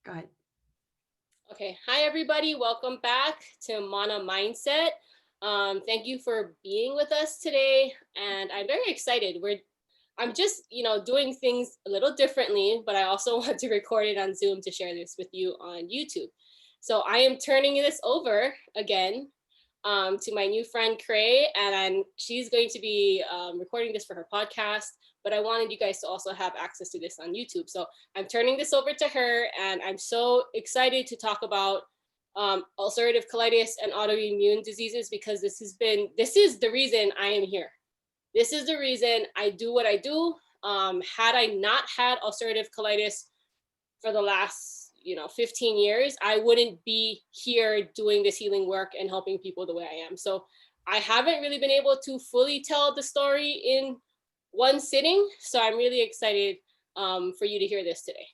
Go ahead. Okay. Hi, everybody. Welcome back to Mana Mindset. Thank you for being with us today. And I'm very excited. I'm just, doing things a little differently, but I also want to record it on Zoom to share this with you on YouTube. So I am turning this over again to my new friend Khrey, and she's going to be recording this for her podcast. But I wanted you guys to also have access to this on YouTube. So I'm turning this over to her, and I'm so excited to talk about ulcerative colitis and autoimmune diseases because this is the reason I am here. This is the reason I do what I do. Had I not had ulcerative colitis for the last 15 years, I wouldn't be here doing this healing work and helping people the way I am. So I haven't really been able to fully tell the story in one sitting. So I'm really excited for you to hear this today.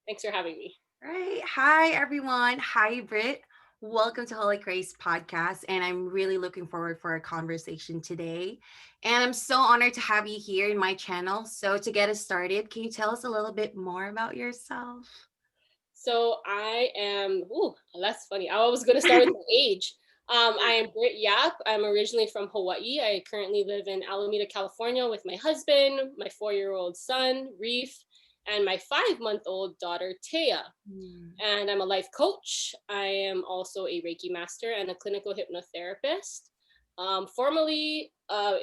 Thanks for having me. Right. Hi, everyone. Hi, Britt. Welcome to Holikhrey's Podcast. And I'm really looking forward for our conversation today. And I'm so honored to have you here in my channel. So, to get us started, can you tell us a little bit more about yourself? So I am, that's funny. I was going to start with my age. I am Britt Yap. I'm originally from Hawaii. I currently live in Alameda, California with my husband, my 4-year-old son, Reef, and my 5-month-old daughter, Taya. Mm. And I'm a life coach. I am also a Reiki master and a clinical hypnotherapist. Formerly,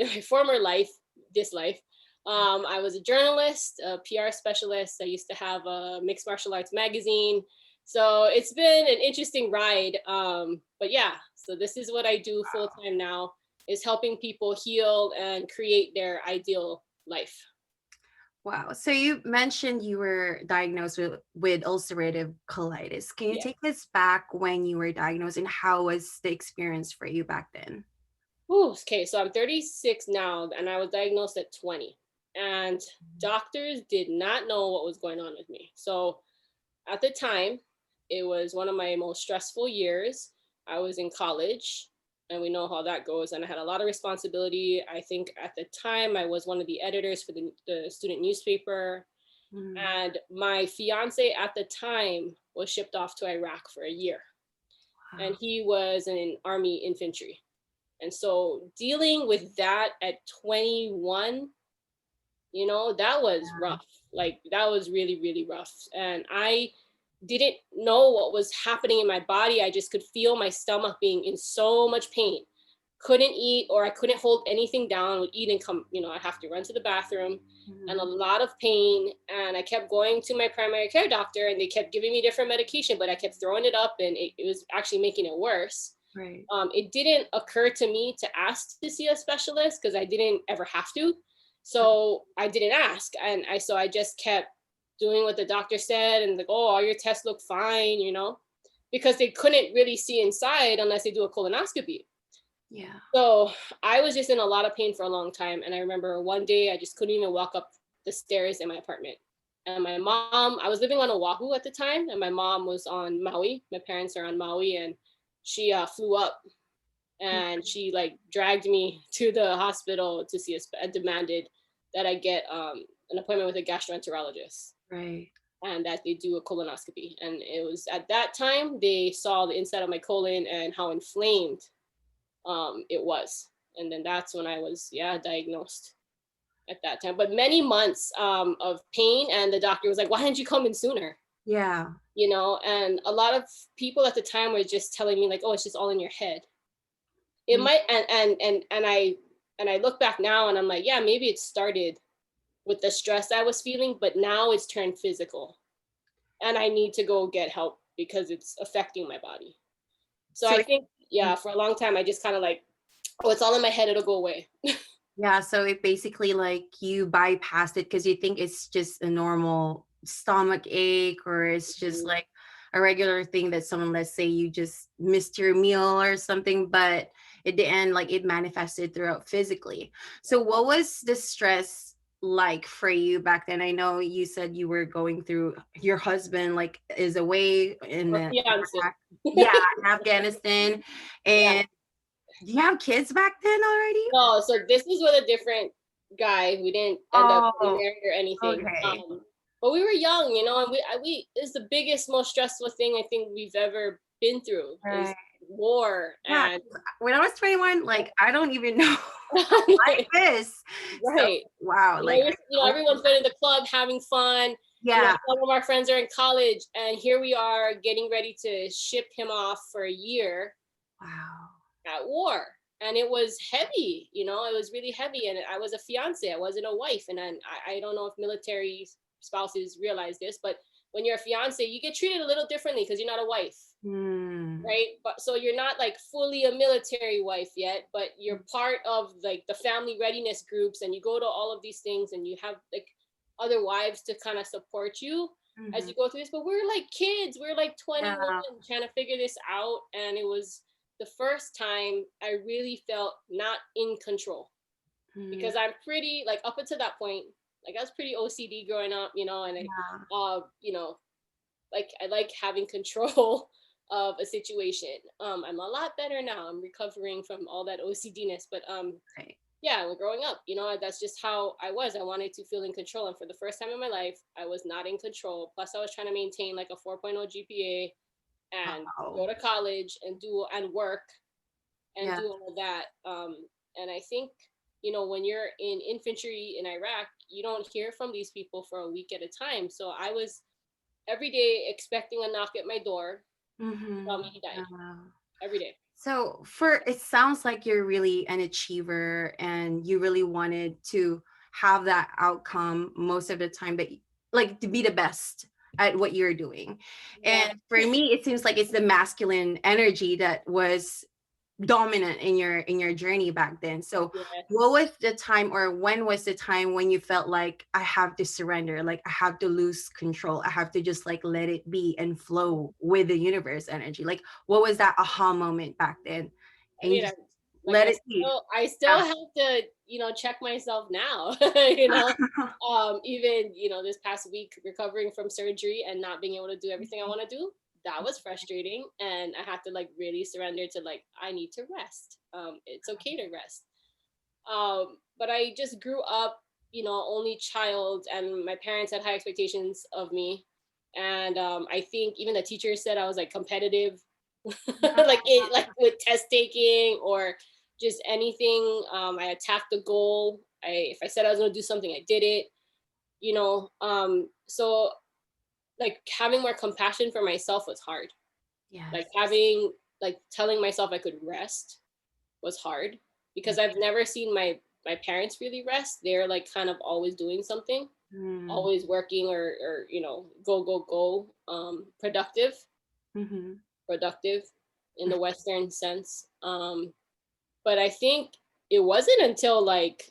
in my former life, this life, I was a journalist, a PR specialist. I used to have a mixed martial arts magazine. So it's been an interesting ride. But yeah, so this is what I do full time now, is helping people heal and create their ideal life. Wow. So, you mentioned you were diagnosed with ulcerative colitis. Can you Yeah. take us back when you were diagnosed and how was the experience for you back then? Ooh, okay, so I'm 36 now, and I was diagnosed at 20. And doctors did not know what was going on with me. So at the time, it was one of my most stressful years. I was in college, and we know how that goes. And I had a lot of responsibility. I think at the time, I was one of the editors for the student newspaper. Mm. And my fiance at the time was shipped off to Iraq for a year. And Wow. he was in Army infantry. And so dealing with that at 21, that was rough. Like that was really, really rough. And I didn't know what was happening in my body. I just could feel my stomach being in so much pain. Couldn't eat, or I couldn't hold anything down, would eat and come, I'd have to run to the bathroom, and a Mhm. lot of pain. And I kept going to my primary care doctor, and they kept giving me different medication, but I kept throwing it up, and it was actually making it worse. Right. It didn't occur to me to ask to see a specialist because I didn't ever have to. So I didn't ask. And I just kept doing what the doctor said, and like, oh, all your tests look fine, because they couldn't really see inside unless they do a colonoscopy. Yeah. So I was just in a lot of pain for a long time. And I remember one day I just couldn't even walk up the stairs in my apartment. And my mom, I was living on Oahu at the time, and my mom was on Maui. My parents are on Maui, and she flew up, and she like dragged me to the hospital to see and demanded that I get an appointment with a gastroenterologist Right. and that they do a colonoscopy. And it was at that time they saw the inside of my colon and how inflamed it was. And then that's when I was, diagnosed at that time. But many months of pain, and the doctor was like, "Why didn't you come in sooner?" Yeah. And a lot of people at the time were just telling me like, "Oh, it's just all in your head." It Mm. might, and I look back now and I'm like, yeah, maybe it started with the stress I was feeling, but now it's turned physical, and I need to go get help because it's affecting my body. So So I it, think, mm, yeah, for a long time I just kind of like, oh, it's all in my head, it'll go away. yeah, so it basically like you bypassed it because you think it's just a normal stomach ache or it's just Mhm. like a regular thing that someone, let's say you just missed your meal or something, but at the end, like it manifested throughout physically. So what was the stress like for you back then? I know you said you were going through your husband like is away in Or the fiance. yeah, in Afghanistan. Yeah. And do you have kids back then already? No, so this is with a different guy. We didn't end up getting Oh, married or anything. okay. but we were young, and we is the biggest, most stressful thing I think we've ever been through is Right. war. Yeah. And When I was 21, like I don't even know like this. So right. wow, like I Everyone's been in the club having fun. yeah. Some of our friends are in college, and here we are getting ready to ship him off for a year Wow. at war. And it was heavy, it was really heavy. And I was a fiance, I wasn't a wife. And then I don't know if military spouses realize this, but when you're a fiance, you get treated a little differently because you're not a wife. Hmm. Right, but so you're not like fully a military wife yet, but you're part of like the family readiness groups, and you go to all of these things, and you have like other wives to kind of support you as Mm-hmm. you go through this. But we're like kids, we're like Yeah. 21 trying to figure this out. And it was the first time I really felt not in control, Mm, because I'm pretty, like, up until that point, like I was pretty OCD growing up, and I yeah. like I like having control of a situation. I'm a lot better now. I'm recovering from all that OCDness, but Right. yeah, we're growing up. That's just how I was. I wanted to feel in control, and for the first time in my life, I was not in control. Plus, I was trying to maintain like a 4.0 GPA and Wow. go to college and do and work and Yeah. do all that. And I think when you're in infantry in Iraq, you don't hear from these people for a week at a time. So I was every day expecting a knock at my door to Mm-hmm. tell me he died Yeah. every day. So for it sounds like you're really an achiever and you really wanted to have that outcome most of the time, but like to be the best at what you're doing. Yeah, And for me, it seems like it's the masculine energy that was dominant in your journey back then. So what yes. was the time or when was the time when you felt like I have to surrender, like I have to lose control, I have to just like let it be and flow with the universe energy? Like what was that aha moment back then? I And you mean, just like let it be. I still have to, check myself now. Even this past week recovering from surgery and not being able to do everything I want to do. That was frustrating, and I had to like really surrender to like I need to rest. It's okay to rest. But I just grew up, only child, and my parents had high expectations of me. And I think even the teachers said I was like competitive, like with test taking or just anything. I attacked the goal. If I said I was going to do something, I did it. So like having more compassion for myself was hard. Yes. Like having like telling myself I could rest was hard, Yeah. because I've never seen my parents really rest. They're like kind of always doing something, Mm. always working, or go go go. Productive, Mm-hmm. productive in the Western sense. But I think it wasn't until like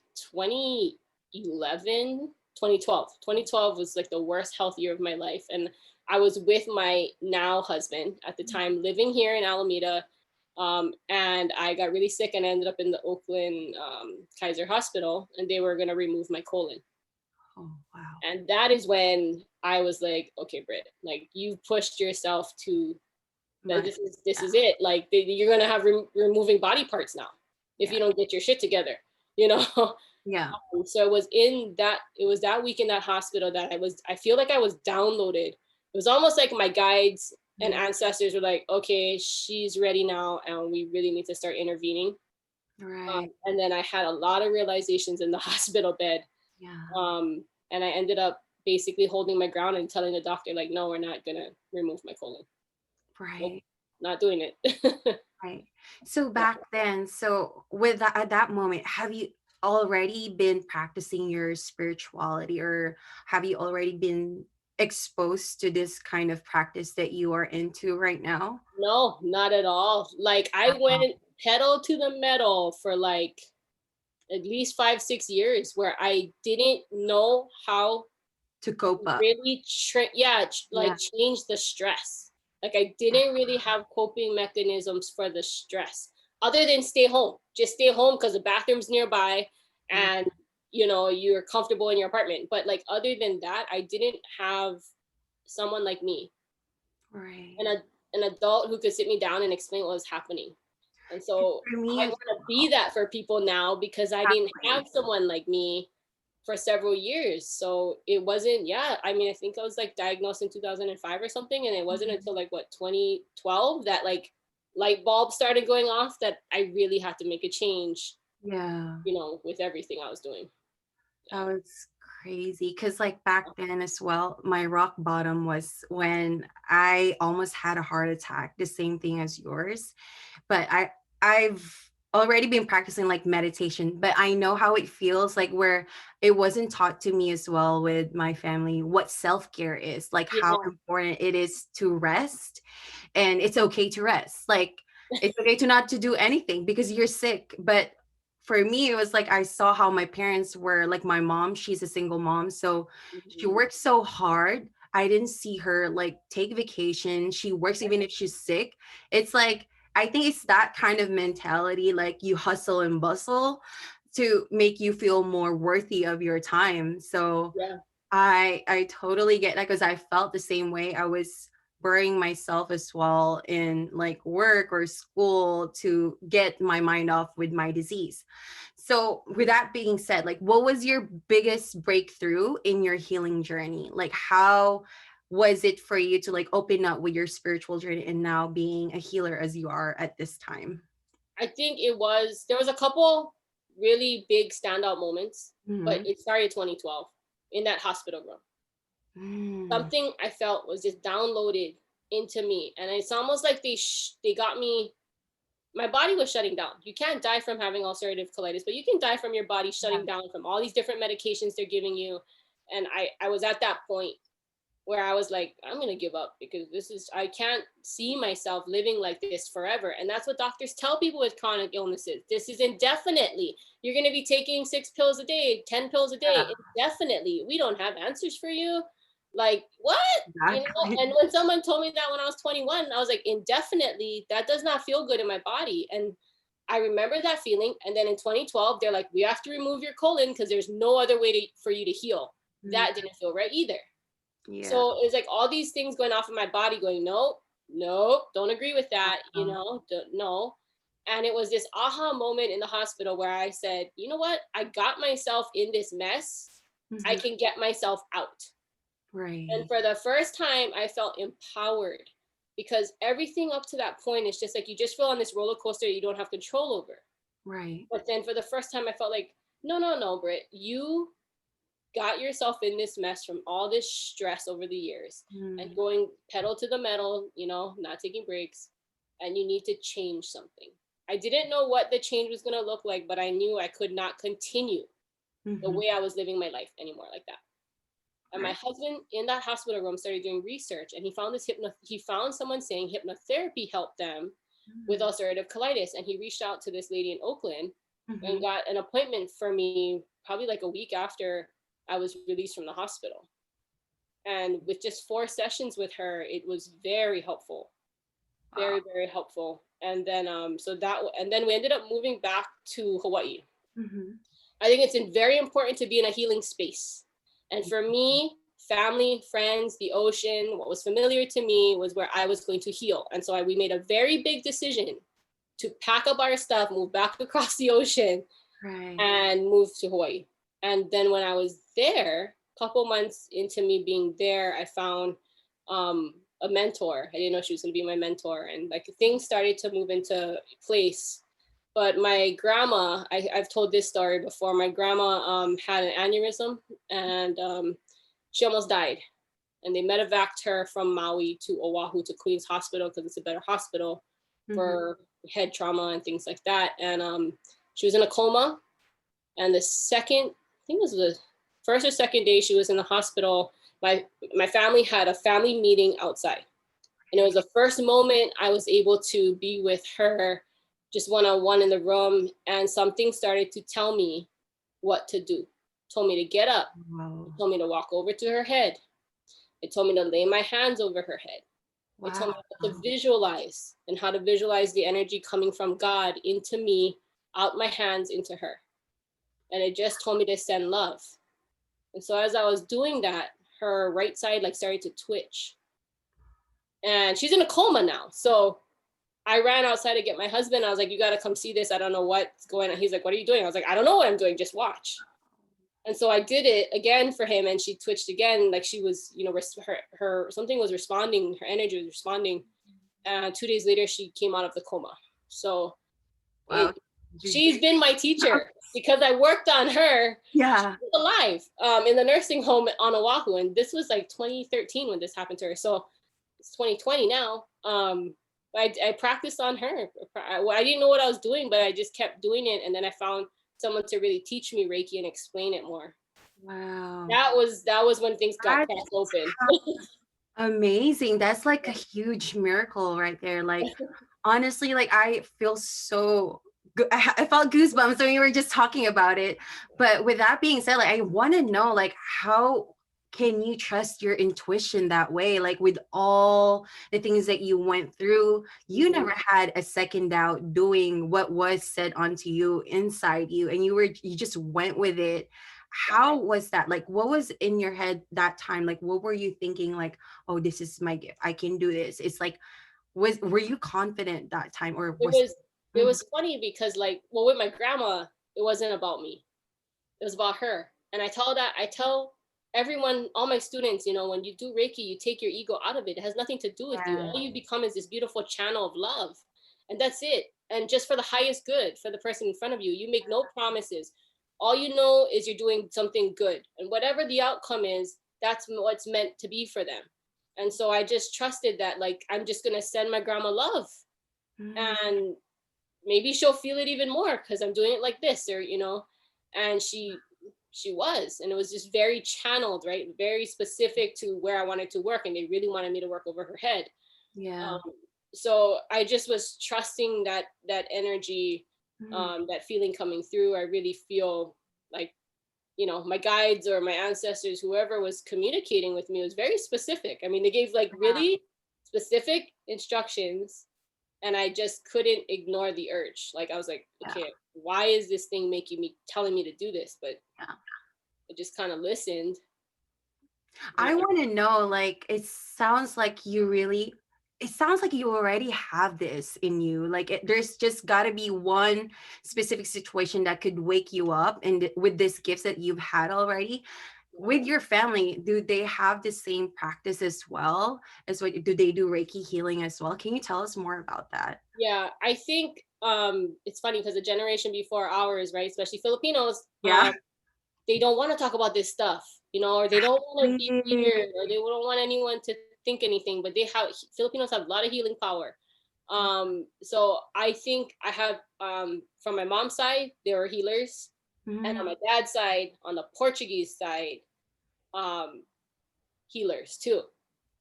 2011, 2012. 2012 was like the worst health year of my life, and I was with my now husband at the time, living here in Alameda. And I got really sick and ended up in the Oakland Kaiser Hospital, and they were going to remove my colon. Oh wow. And that is when I was like, okay, Britt, like you've pushed yourself to that. Right. This Yeah. is it. Like you're going to have removing body parts now if Yeah. you don't get your shit together, you know? Yeah. So it was that week in that hospital that I feel like I was downloaded. It was almost like my guides and Mm. ancestors were like, okay, she's ready now, and we really need to start intervening. Right. And then I had a lot of realizations in the hospital bed. Yeah. And I ended up basically holding my ground and telling the doctor, like, no, we're not going to remove my colon. Nope, Right. not doing it. Right. So back then, so with that at that moment, have you already been practicing your spirituality or have you already been exposed to this kind of practice that you are into right now? No, not at all. Like I Uh, went pedal to the metal for like at least 5 6 years, where I didn't know how to cope to up. really Yeah. like change the stress. Like I didn't really have coping mechanisms for the stress other than stay home. Just stay home because the bathroom's nearby, Mm. and you're comfortable in your apartment. But like other than that, I didn't have someone like me, Right. and an adult who could sit me down and explain what was happening. And so For me I as want to be that for people now, because I didn't well. have someone like me for several years. So it wasn't, I mean, I think I was like diagnosed in 2005 or something. And it wasn't until like 2012 that like light bulbs started going off that I really had to make a change, Yeah. with everything I was doing. That was crazy. Cause like back then as well, my rock bottom was when I almost had a heart attack, the same thing as yours. But I've already been practicing like meditation, but I know how it feels like where it wasn't taught to me as well with my family what self-care is, like how Yeah. important it is to rest. And it's okay to rest. Like it's okay to not to do anything because you're sick. But for me, it was like I saw how my parents were, like my mom, she's a single mom. So she Mhm. worked so hard. I didn't see her like take vacation. She works even if she's sick. It's like I think it's that kind of mentality, like you hustle and bustle to make you feel more worthy of your time. So Yeah. I totally get that because I felt the same way. I was burying myself as well in like work or school to get my mind off with my disease. So with that being said, like what was your biggest breakthrough in your healing journey? Like how was it for you to like open up with your spiritual journey and now being a healer as you are at this time? I think there was a couple really big standout moments, but Mm-hmm. it started 2012 in that hospital room. Mm. Something I felt was just downloaded into me, and it's almost like they got me. My body was shutting down. You can't die from having ulcerative colitis, but you can die from your body Yeah. shutting down from all these different medications they're giving you. And I was at that point where I was like, I'm gonna give up because I can't see myself living like this forever. And that's what doctors tell people with chronic illnesses. This is indefinitely. You're gonna be taking 6 pills a day, 10 pills a day, indefinitely. We don't have answers for you. Like, what? Exactly. And when someone told me that when I was 21, I was like, indefinitely, that does not feel good in my body. And I remember that feeling. And then in 2012, they're like, we have to remove your colon because there's no other way for you to heal. Mm. That didn't feel right either. Yeah. So it was like all these things going off in my body going, nope, nope, don't agree with that, no. And it was this aha moment in the hospital where I said, you know what? I got myself in this mess. I Mhm. can get myself out. And Right. for the first time, I felt empowered because everything up to that point is just like you just feel on this roller coaster you don't have control over. Right. But then for the first time, I felt like, no, no, no, Britt, you got yourself in this mess from all this stress over the years and Mm. going pedal to the metal, not taking breaks, and you need to change something. I didn't know what the change was going to look like, but I knew I could not continue the Mhm. way I was living my life anymore like that. And my Right. husband in that hospital room started doing research, and he found he found someone saying hypnotherapy helped them with Mm. ulcerative colitis, and he reached out to this lady in Oakland and Mhm. got an appointment for me probably like a week after I was released from the hospital. And with just 4 sessions with her, it was very helpful, Wow. very, very helpful. And then and then we ended up moving back to Hawaii. Mhm. I think it's very important to be in a healing space. And for me, family, friends, the ocean, what was familiar to me was where I was going to heal. And so we made a very big decision to pack up our stuff, move back across the ocean, Right. and move to Hawaii. And then when I was there, a couple months into me being there, I found a mentor. I didn't know she was going to be my mentor. And like things started to move into place. But my grandma, I've told this story before. My grandma had an aneurysm and she almost died. And they medevaced her from Maui to Oahu to Queens Hospital because it's a better hospital Mhm. for head trauma and things like that. And she was in a coma. And the second, I think it was the first or second day she was in the hospital, my family had a family meeting outside. And it was the first moment I was able to be with her just one-on-one in the room. And something started to tell me what to do. It told me to get up. It Wow. told me to walk over to her head. It told me to lay my hands over her head. It Wow. told me how to visualize and how to visualize the energy coming from God into me, out my hands into her. And it just told me to send love. And so as I was doing that, her right side like started to twitch. And she's in a coma now. So I ran outside to get my husband. I was like, you got to come see this. I don't know what's going on. He's like, what are you doing? I was like, I don't know what I'm doing. Just watch. And so I did it again for him, and she twitched again, like she was, you know, her something was responding, her energy was responding. 2 days later, she came out of the coma. So Wow. she's been my teacher because I worked on her. Yeah. She's alive in the nursing home on Oahu, and this was like 2013 when this happened to her. So it's 2020 now. I practiced on her. I didn't know what I was doing, but I just kept doing it, and then I found someone to really teach me Reiki and explain it more. Wow. That was when things got cracked open. Amazing. That's like a huge miracle right there. Like, honestly, like I feel so good. I felt goosebumps when you were just talking about it. But with that being said, like I want to know, like, how can you trust your intuition that way? Like with all the things that you went through, you never had a second doubt doing what was said onto you inside you, and you just went with it. How was that? Like, what was in your head that time? Like, what were you thinking? Like, oh, this is my gift. I can do this. It's like, were you confident that time, or It was was it was funny because, like, well, with my grandma, it wasn't about me. It was about her. And I tell everyone, all my students, you know, when you do Reiki, you take your ego out of it. It has nothing to do with you. yeah, All you become is this beautiful channel of love. And that's it. And just for the highest good for the person in front of you. You make no promises. All you know is you're doing something good. And whatever the outcome is, that's what's meant to be for them. And so I just trusted that, like, I'm just going to send my grandma love. And maybe she'll feel it even more because I'm doing it like this, or, you know. And she was, and it was just very channeled, right, very specific to where I wanted to work, and they really wanted me to work over her head. yeah. So I just was trusting that energy, that feeling coming through. I really feel like, you know, my guides or my ancestors, whoever was communicating with me, was very specific. I mean, they gave like really specific instructions, and I just couldn't ignore the urge. Like I was like, okay, why is this thing telling me to do this? But I just kind of listened. I want to know, like, it sounds like you already have this in you. Like, there's just got to be one specific situation that could wake you up. And with this gifts that you've had already, with your family, do they have the same practice as well? As what do they do Reiki healing as well? Can you tell us more about that? Yeah, I think it's funny because the generation before ours, right, especially Filipinos, Yeah. they don't want to talk about this stuff, you know, or they don't want to be weird, or they don't want anyone to think anything. But Filipinos have a lot of healing power. So I think I have, from my mom's side, they were healers, and on my dad's side, on the Portuguese side, healers too.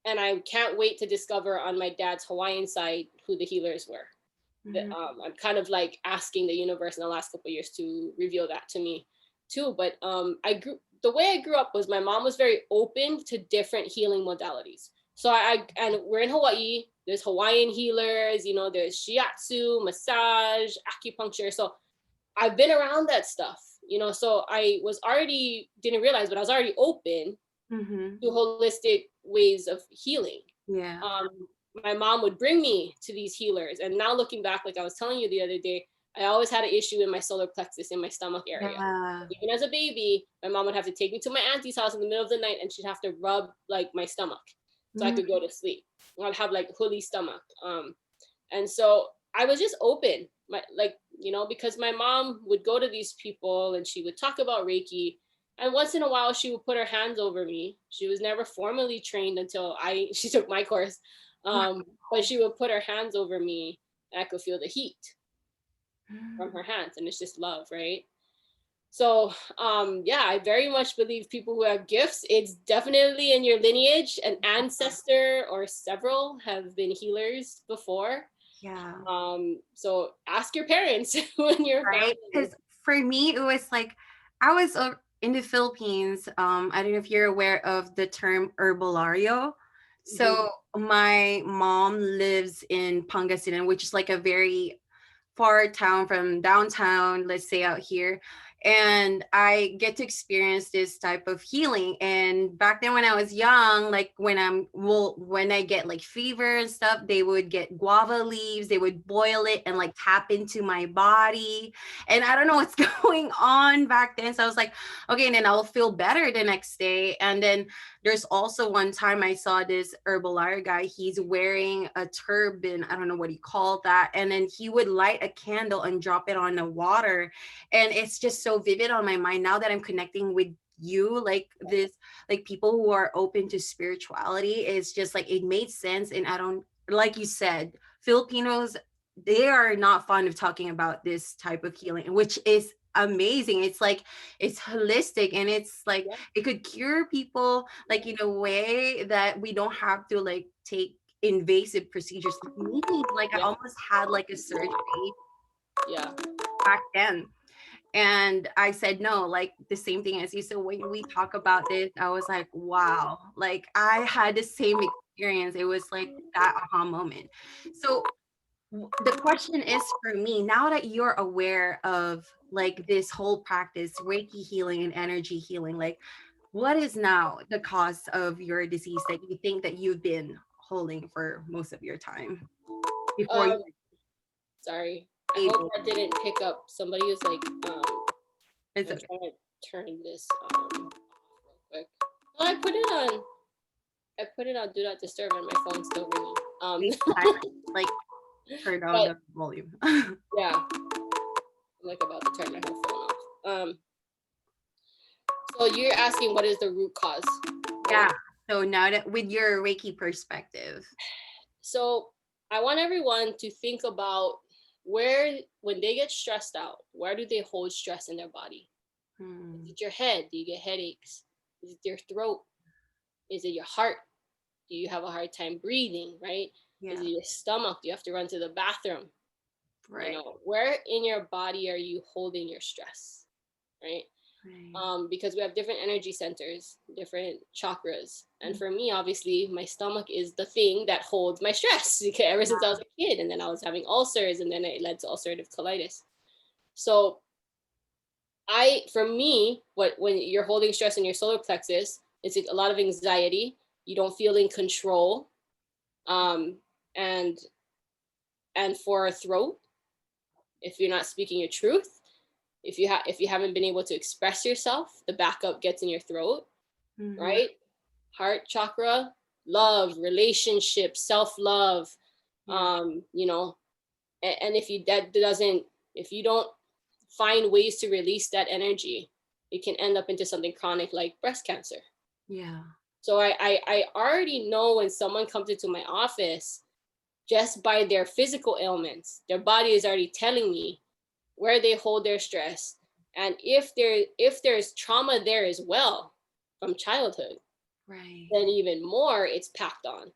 And I can't wait to discover on my dad's Hawaiian side who the healers were. I'm kind of like asking the universe in the last couple of years to reveal that to me too. But the way I grew up was my mom was very open to different healing modalities. So and we're in Hawaii. There's Hawaiian healers, you know, there's shiatsu, massage, acupuncture. So I've been around that stuff, you know. So I was already, didn't realize, but I was already open to holistic ways of healing. Yeah. My mom would bring me to these healers, and now looking back, like I was telling you the other day, I always had an issue in my solar plexus, in my stomach area. Yeah. Even as a baby, my mom would have to take me to my auntie's house in the middle of the night, and she'd have to rub like my stomach so I could go to sleep. I'd have like holy stomach. And so I was just open, you know, because my mom would go to these people and she would talk about Reiki. And once in a while, she would put her hands over me. She was never formally trained until she took my course. But she would put her hands over me, and I could feel the heat from her hands, and it's just love, right? So yeah, I very much believe people who have gifts, it's definitely in your lineage. An ancestor or several have been healers before. Yeah. So ask your parents when you're Right, because for me it was like I was in the Philippines. I don't know if you're aware of the term herbolario. So my mom lives in Pangasinan, which is like a very far town from downtown, let's say out here. and I get to experience this type of healing. And back then when I was young, like when I get like fever and stuff, they would get guava leaves, they would boil it and like tap into my body. And I don't know what's going on back then. So I was like, okay, and then I'll feel better the next day. And then there's also one time I saw this Herbalife guy. He's wearing a turban. I don't know what he called that. And then he would light a candle and drop it on the water. And it's just so vivid on my mind now that I'm connecting with you, like this, like people who are open to spirituality. It's just like it made sense. And I don't, like you said, Filipinos, they are not fond of talking about this type of healing, which is amazing. It's like it's holistic, and it's like Yeah. it could cure people like in a way that we don't have to like take invasive procedures. Like me, like I Yeah. almost had like a surgery Yeah. back then, and I said no, like the same thing as you. So when we talk about this, I was like, wow, like I had the same experience. It was like that aha moment. So the question is for me, now that you're aware of like this whole practice, Reiki healing and energy healing, like what is now the cause of your disease that you think that you've been holding for most of your time before you Um, Sorry. I were hope able? that didn't pick up. Somebody was like, It's I'm okay. trying to turn this off real quick. No, I put it on do not disturb and my phone's still ringing. Maybe silent, like turn down But the volume. yeah, I'm like about to turn my whole phone off. So you're asking what is the root cause, right? Yeah. So now that with your Reiki perspective. So I want everyone to think about where, when they get stressed out, where do they hold stress in their body? Is Hmm. it your head? Do you get headaches? Is it your throat? Is it your heart? Do you have a hard time breathing, right? Is Yeah. it your stomach? Do you have to run to the bathroom? Right. Where in your body are you holding your stress, right? Right. Because we have different energy centers, different chakras. And Mm. for me, obviously, my stomach is the thing that holds my stress ever since I was a kid. And then I was having ulcers, and then it led to ulcerative colitis. So for me, when you're holding stress in your solar plexus, it's a lot of anxiety. You don't feel in control. Um, and for a throat, if you're not speaking your truth, if you haven't been able to express yourself, the backup gets in your throat, Mhm. right? Heart chakra, love, relationship, self-love. Yeah. You know, and if you that doesn't if you don't find ways to release that energy, it can end up into something chronic like breast cancer. Yeah. So I already know when someone comes into my office, just by their physical ailments, their body is already telling me where they hold their stress. And if there's trauma there as well from childhood, Right. then even more it's packed on,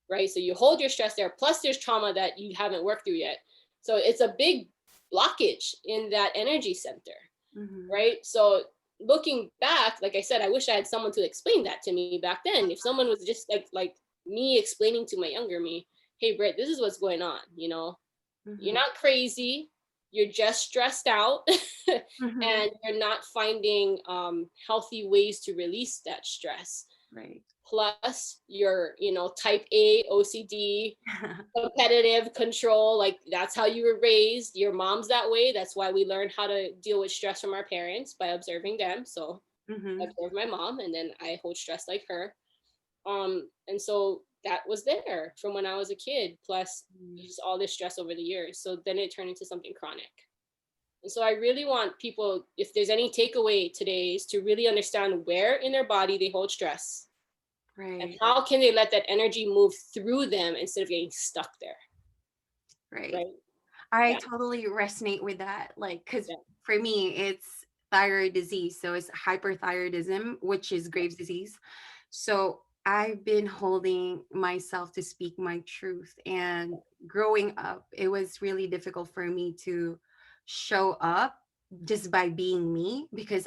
right? So you hold your stress there, plus there's trauma that you haven't worked through yet. So it's a big blockage in that energy center, Mhm. right? So looking back, like I said, I wish I had someone to explain that to me back then. If someone was just like me explaining to my younger me, hey Britt, this is what's going on, you're Mhm. not crazy, you're just stressed out Mhm. and you're not finding healthy ways to release that stress. Right. Plus you're type A OCD, competitive control, like that's how you were raised, your mom's that way, that's why we learned how to deal with stress from our parents by observing them. So I Mhm. observed my mom and then I hold stress like her. And so that was there from when I was a kid, plus Mm. just all this stress over the years. So then it turned into something chronic. And so I really want people, if there's any takeaway today, is to really understand where in their body they hold stress and Right. how can they let that energy move through them instead of getting stuck there. Right. Right. I Yeah. totally resonate with that. Like, because Yeah. for me, it's thyroid disease. So it's hyperthyroidism, which is Graves' disease. So I've been holding myself to speak my truth. And growing up, it was really difficult for me to show up just by being me because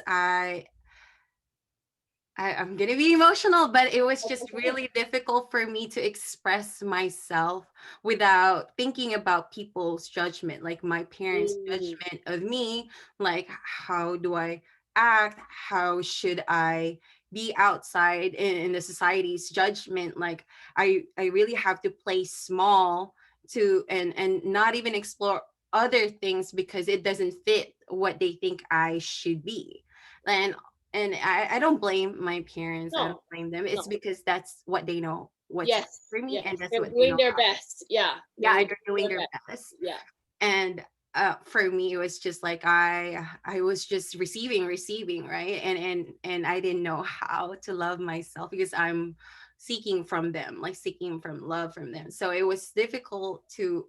I'm gonna be emotional, but it was just Okay. really difficult for me to express myself without thinking about people's judgment, like my parents' Mm, judgment of me, like how do I act, how should I be outside in the society's judgment. Like I really have to play small to and not even explore other things because it doesn't fit what they think I should be. And I don't blame my parents. I don't no, blame them. It's no. because that's what they know what's best Yes, for me, and yes. that's They're what they doing know their how. best. Yeah, Yeah, they're doing doing their their best. best. Yeah. And for me, it was just like I was just receiving, right? And I didn't know how to love myself because I'm seeking from them, like seeking from love from them. So it was difficult to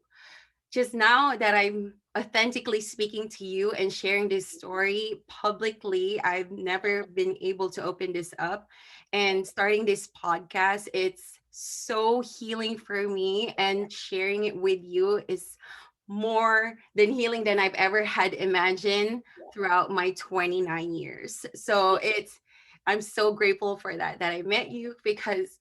just now that I'm authentically speaking to you and sharing this story publicly. I've never been able to open this up, and starting this podcast, it's so healing for me, and sharing it with you is more than healing than I've ever had imagined throughout my 29 years. So Yeah. it's I'm so grateful for that I met you because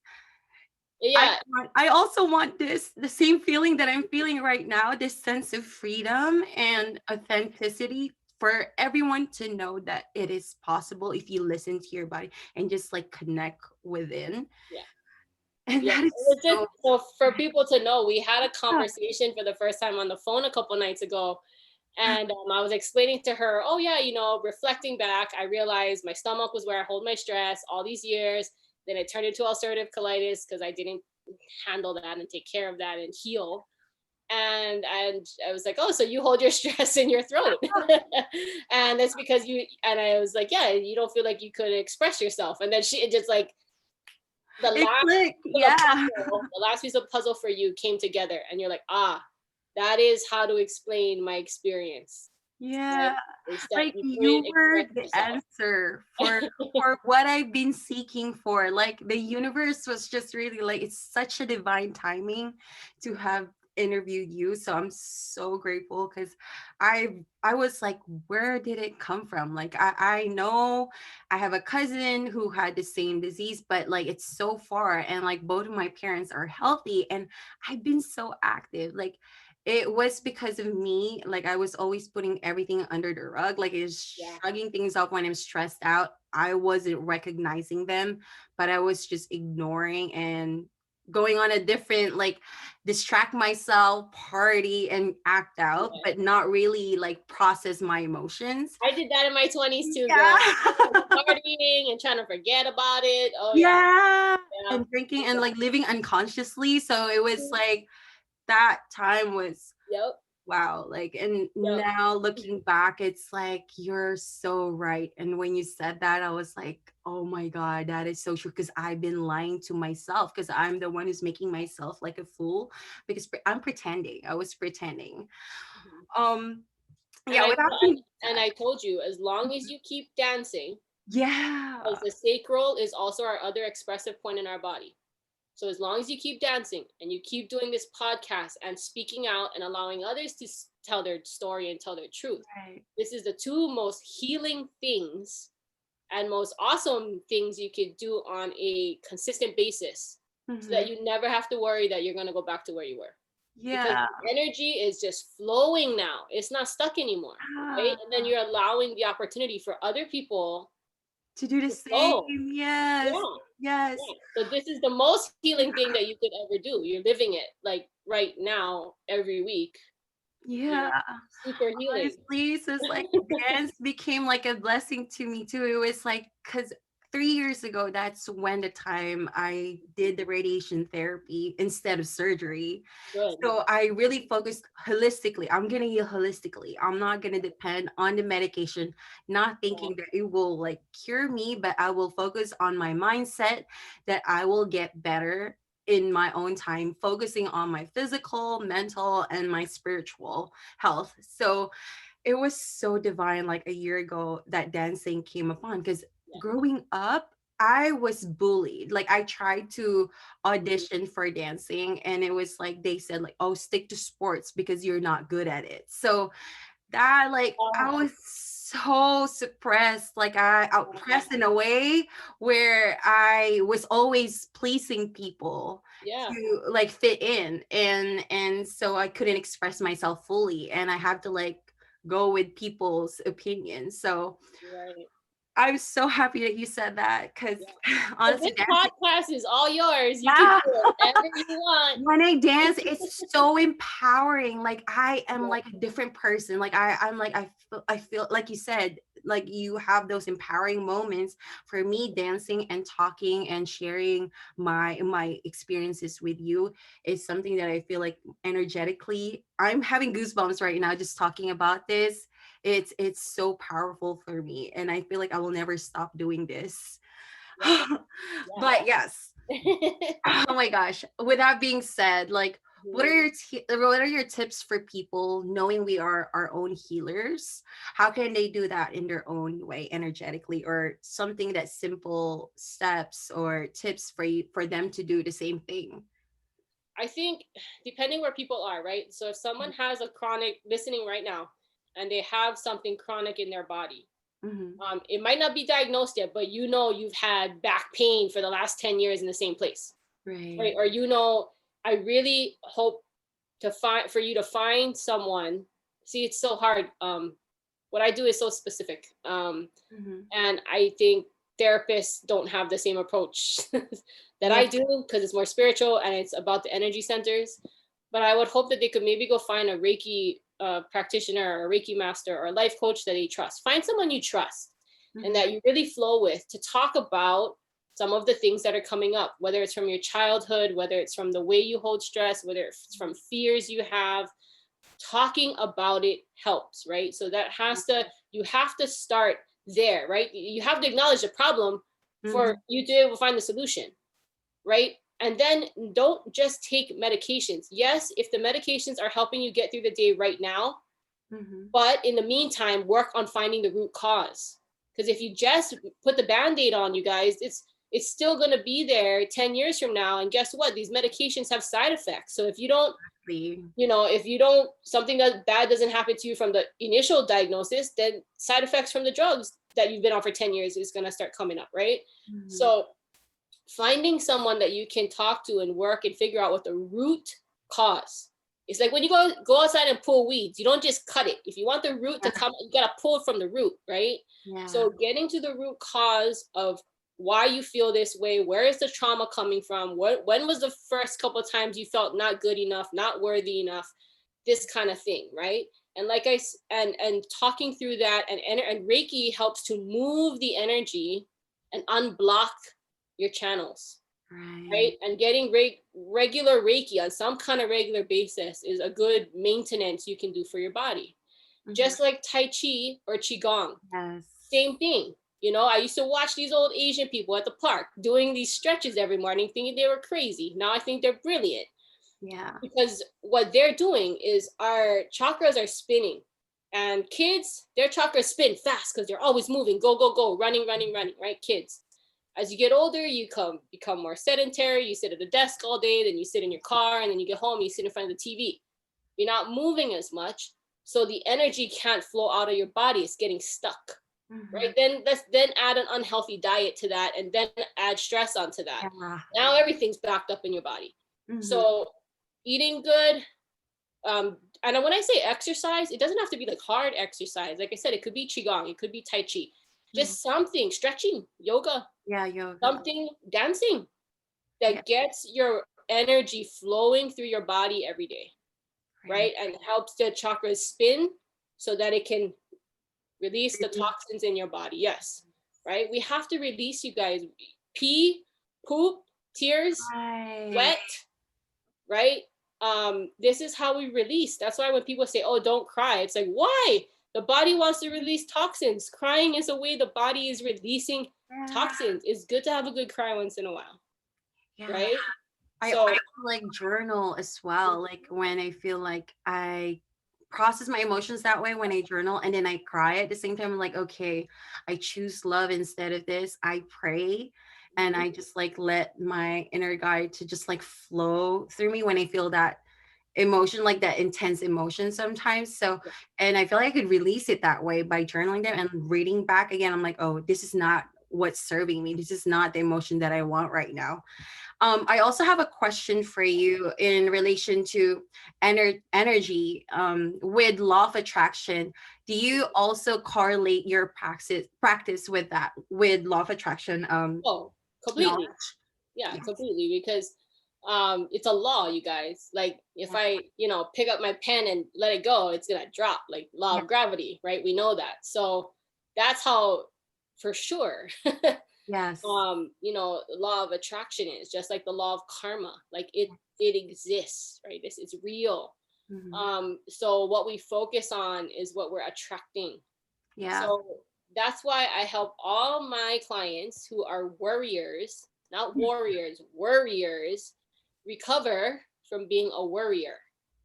Yeah. I also want this the same feeling that I'm feeling right now, this sense of freedom and authenticity for everyone to know that it is possible if you listen to your body and just like connect within. Yeah. And Yeah, that it is was just so so for people to know, we had a yeah. conversation for the first time on the phone a couple nights ago, and I was explaining to her, oh yeah, reflecting back, I realized my stomach was where I hold my stress all these years. Then it turned into ulcerative colitis because I didn't handle that and take care of that and heal. And I was like, oh, so you hold your stress in your throat, and that's because you. And I was like, yeah, you don't feel like you could express yourself. And then she just like the It last clicked. piece of the Yeah. puzzle, the last piece of puzzle for you came together, and you're like, ah, that is how to explain my experience, right? Yeah. Is that Like you you couldn't were express the yourself. answer for what I've been seeking for. Like the universe was just really like it's such a divine timing to have interviewed you. So I'm so grateful because I was like, where did it come from? Like I know I have a cousin who had the same disease, but like it's so far and like both of my parents are healthy and I've been so active. Like it was because of me. Like I was always putting everything under the rug, like it's Yeah, shrugging things off when I'm stressed out. I wasn't recognizing them, but I was just ignoring and going on a different like distract myself, party and act out, yeah. but not really like process my emotions. I did that in my 20s too, girl. I was Yeah. partying and trying to forget about it. Oh yeah, Yeah. yeah, And drinking and like exactly. living unconsciously. So it was like that time was Yep, wow, like, and yep. now looking back, it's like you're so right. And when you said that, I was like, oh my God, that is so true. Because I've been lying to myself because I'm the one who's making myself like a fool because I'm pretending. I was pretending. Mhm. Um, And yeah, I without being and sad. I told you, as long as you keep dancing, because Yeah. the sacral is also our other expressive point in our body. So as long as you keep dancing and you keep doing this podcast and speaking out and allowing others to tell their story and tell their truth, Right. this is the two most healing things and most awesome things you could do on a consistent basis so Hmm. that you never have to worry that you're going to go back to where you were. Because Yeah. the energy is just flowing now. It's not stuck anymore, right? Ah, And then you're allowing the opportunity for other people to do the to flow. same. Yes. Yeah. Yes. Yeah. So this is the most healing thing that you could ever do. You're living it like right now, every week. You know, Yeah. super healing. Honestly, so it's like dance became like a blessing to me too. It was like because 3 years ago, that's when the time I did the radiation therapy instead of surgery. Good. So I really focused holistically. I'm gonna heal holistically. I'm not gonna depend on the medication, not Yeah. thinking that it will like cure me, but I will focus on my mindset that I will get better in my own time, focusing on my physical, mental, and my spiritual health. So it was so divine like a year ago that dancing came upon because Yeah. growing up I was bullied. Like I tried to Mhm. audition for dancing and it was like they said like, "Oh, stick to sports because you're not good at it." So that like I Oh, was so suppressed. Like I oppressed in a way where I was always pleasing people Yeah. to like fit in, and so I couldn't express myself fully, and I had to like go with people's opinions. So Right. I'm so happy that you said that, because Yeah. So honestly, this dancing, podcast is all yours. You can yeah, do whatever you want. when I dance, it's so empowering. Like I am Yeah. like a different person. Like I'm like I feel like you said, like you have those empowering moments. For me, dancing and talking and sharing my experiences with you is something that I feel like energetically, I'm having goosebumps right now just talking about this. It's so powerful for me, and I feel like I will never stop doing this. Yeah. But yes, Yeah. oh my gosh. With that being said, like, Mhm. what are your tips for people knowing we are our own healers? How can they do that in their own way energetically, or something that simple steps or tips for you for them to do the same thing? I think depending where people are, right? So if someone has a chronic listening right now and they have something chronic in their body, Mm-hmm. it might not be diagnosed yet, but you know you've had back pain for the last 10 years in the same place, right? Right. Or you know, I really hope to find for you to find someone. See, it's so hard. What I do is so specific. Mm-hmm. And I think therapists don't have the same approach that Yeah. I do because it's more spiritual and it's about the energy centers. But I would hope that they could maybe go find a Reiki practitioner or a Reiki master or a life coach that they trust. Find someone you trust and Mm-hmm. that you really flow with to talk about some of the things that are coming up, whether it's from your childhood, whether it's from the way you hold stress, whether it's from fears you have. Talking about it helps, right? So that has to, you have to start there, right? You have to acknowledge the problem Mm-hmm. for you to be able to find the solution, right? And then don't just take medications. Yes, if the medications are helping you get through the day right now, Mm-hmm. but in the meantime, work on finding the root cause. Because if you just put the band-aid on, you guys, it's still going to be there 10 years from now. And guess what? These medications have side effects. So if you don't, Exactly. you know, if you don't, something that bad doesn't happen to you from the initial diagnosis, then side effects from the drugs that you've been on for 10 years is going to start coming up, right? Mm-hmm. So finding someone that you can talk to and work and figure out what the root cause. It's like when you go outside and pull weeds, you don't just cut it. If you want the root to Yeah. come, you gotta pull it from the root, right? Yeah. So getting to the root cause of why you feel this way, where is the trauma coming from? When was the first couple of times you felt not good enough, not worthy enough, this kind of thing, right? And like and talking through that, and Reiki helps to move the energy and unblock your channels, Right. right? And getting regular Reiki on some kind of regular basis is a good maintenance you can do for your body. Mm-hmm. Just like Tai Chi or Qigong, Yes. same thing. You know, I used to watch these old Asian people at the park doing these stretches every morning, thinking they were crazy. Now I think they're brilliant Yeah. because what they're doing is our chakras are spinning. And kids, their chakras spin fast because they're always moving, go, go, go, running, running, running, right? Kids. As you get older, you become more sedentary. You sit at a desk all day, then you sit in your car, and then you get home, you sit in front of the TV. You're not moving as much, so the energy can't flow out of your body. It's getting stuck, Mm-hmm. right? Then let's then add an unhealthy diet to that, and then add stress onto that. Yeah. Now everything's backed up in your body. Mm-hmm. So eating good, and when I say exercise, it doesn't have to be like hard exercise. Like I said, it could be qigong, it could be tai chi, Mm-hmm. just something, stretching, yoga, Yeah, yoga. something, dancing Yeah. that gets your energy flowing through your body every day, Right. right? And helps the chakras spin so that it can release the Really. toxins in your body. Yes, right? We have to release, you guys. Pee, poop, tears, Right. sweat, right? This is how we release. That's why when people say, oh, don't cry, it's like, why? The body wants to release toxins. Crying is a way the body is releasing Yeah. toxins. It's good to have a good cry once in a while, Yeah. right? I So also like journal as well. Like when I feel like I process my emotions that way when I journal, and then I cry at the same time. I'm like, okay, I choose love instead of this. I pray, and I just like let my inner guide to just like flow through me when I feel that emotion, like that intense emotion sometimes. So, and I feel like I could release it that way by journaling them and reading back again. I'm like, oh, this is not what's serving me. This is not the emotion that I want right now. I also have a question for you in relation to energy, with law of attraction. Do you also correlate your practice with that, with law of attraction Oh, knowledge? completely. Yeah, Yeah. completely. Because it's a law, you guys. Like if Yeah. I, pick up my pen and let it go, it's gonna drop, like law Yeah. of gravity, right? We know that. So that's how, for sure. Yes. Law of attraction is just like the law of karma. Like it exists, right? This is real. Mhm. So what we focus on is what we're attracting. Yeah. So that's why I help all my clients who are worriers, not warriors, worriers, recover from being a worrier.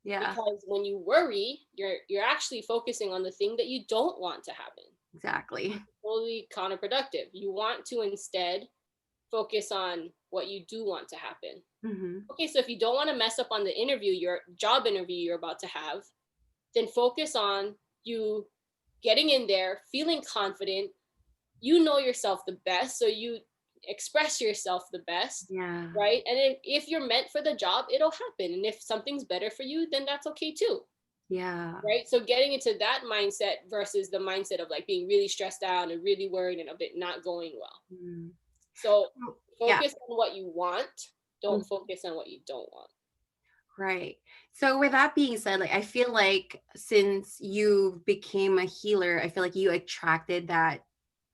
Yeah. Because when you worry, you're actually focusing on the thing that you don't want to happen. Exactly. Totally counterproductive. You want to instead focus on what you do want to happen. Hmm. Okay, so if you don't want to mess up on the interview, your job interview you're about to have, then focus on you getting in there, feeling confident. You know yourself the best, so you express yourself the best, Yeah. right? And if you're meant for the job, it'll happen. And if something's better for you, then that's okay too, Yeah. right? So getting into that mindset versus the mindset of like being really stressed out and really worried and a bit not going well. Mm. So Yeah. focus on what you want. Don't Mm. focus on what you don't want. Right. So with that being said, like I feel like since you became a healer, I feel like you attracted that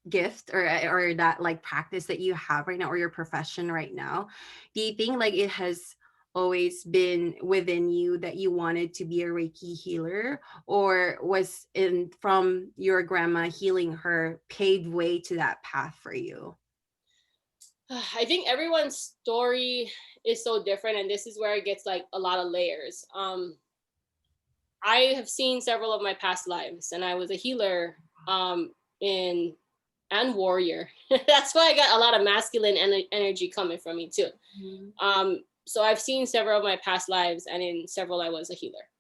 gift or that like practice that you have right now, or your profession right now. Do you think like it has always been within you that you wanted to be a Reiki healer, or was in from your grandma healing her paved way to that path for you? I think everyone's story is so different, and this is where it gets like a lot of layers. I have seen several of my past lives, and I was a healer in and warrior. That's why I got a lot of masculine energy coming from me too. Mhm. So I've seen several of my past lives, and in several I was a healer.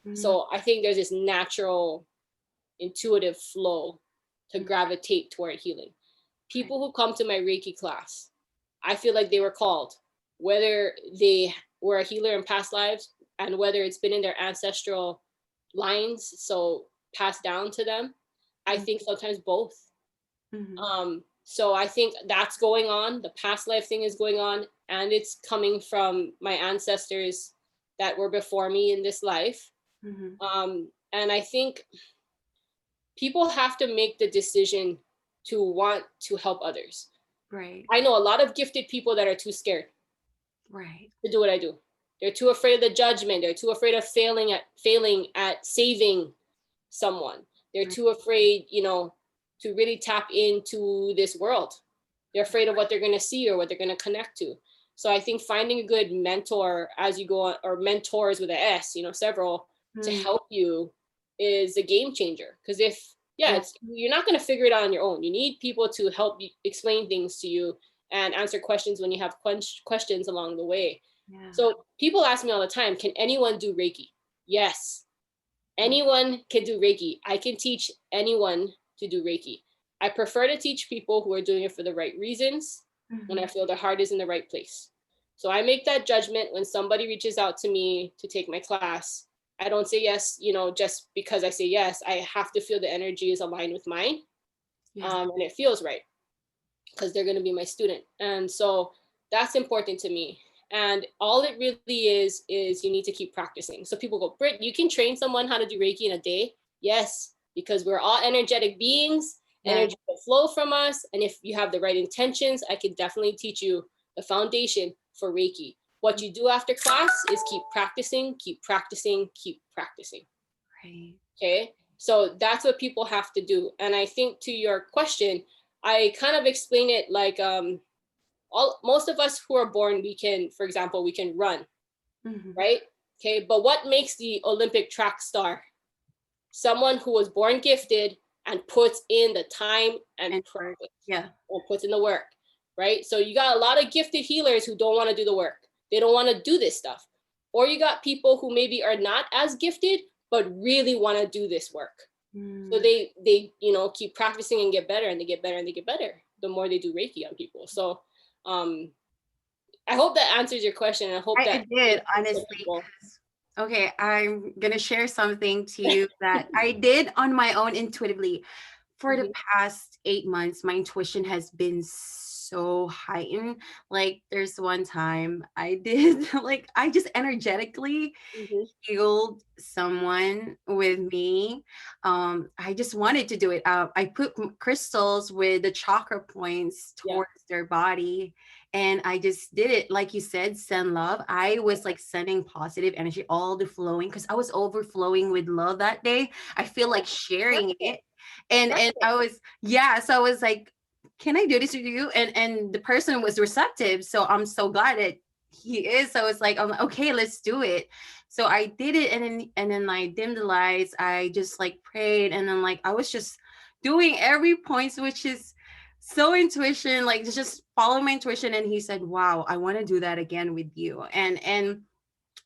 Mhm. So I think there's this natural, intuitive flow to Mhm. gravitate toward healing. Right. People who come to my Reiki class, I feel like they were called, whether they were a healer in past lives and whether it's been in their ancestral lines, so passed down to them. I Mhm. think sometimes both. Mhm. So I think that's going on. The past life thing is going on, and it's coming from my ancestors that were before me in this life. Mhm. And I think people have to make the decision to want to help others. Right. I know a lot of gifted people that are too scared Right. to do what I do. They're too afraid of the judgment. They're too afraid of failing at saving someone. They're Right. too afraid, to really tap into this world. They're afraid of what they're going to see or what they're going to connect to. So I think finding a good mentor as you go on, or mentors with an S, several, to Mm. help you is a game changer. Because Yeah. you're not going to figure it out on your own. You need people to help you explain things to you and answer questions when you have questions along the way. Yeah. So people ask me all the time, can anyone do Reiki? Yes, Mm. anyone can do Reiki. I can teach anyone to do Reiki. I prefer to teach people who are doing it for the right reasons when I Mhm. feel their heart is in the right place. So I make that judgment when somebody reaches out to me to take my class. I don't say yes, just because I say yes. I have to feel the energy is aligned with mine, Yeah. and it feels right because they're going to be my student. And so that's important to me. And all it really is you need to keep practicing. So people go, Britt, you can train someone how to do Reiki in a day. Yes, because we're all energetic beings. Yeah. Energy will flow from us. And if you have the right intentions, I can definitely teach you the foundation for Reiki. What you do after class is keep practicing, keep practicing, keep practicing. Right. Okay. So that's what people have to do. And I think to your question, I kind of explain it like all most of us who are born, we can, for example, we can run, Mhm. right? Okay. But what makes the Olympic track star? Someone who was born gifted and puts in the time and And work. practice Yeah. or puts in the work, right? So you got a lot of gifted healers who don't want to do the work. They don't want to do this stuff. or you got people who maybe are not as gifted, but really want to do this work. So they keep practicing and get better, and they get better and they get better the more they do Reiki on people. So I hope that answers your question. I hope that I did, honestly. Okay, I'm gonna share something to you that I did on my own intuitively. For the Mhm, past 8 months, my intuition has been so heightened. Like, there's one time I did, like, I just energetically mhm, healed someone with me. I just wanted to do it. I put crystals with the chakra points yeah. towards their body, and I just did it. Like you said, send love. I was like sending positive energy, all the flowing, because I was overflowing with love that day. I feel like sharing Perfect. it, and Perfect. I was, yeah. So I was like, can I do this with you? And the person was receptive. So I'm so glad that he is. So it's like, I'm like, okay, let's do it. So I did it, and then I dimmed the lights. I just like prayed, and then like I was just doing every point, which is so intuition, like just follow my intuition. And he said, wow, I want to do that again with you. And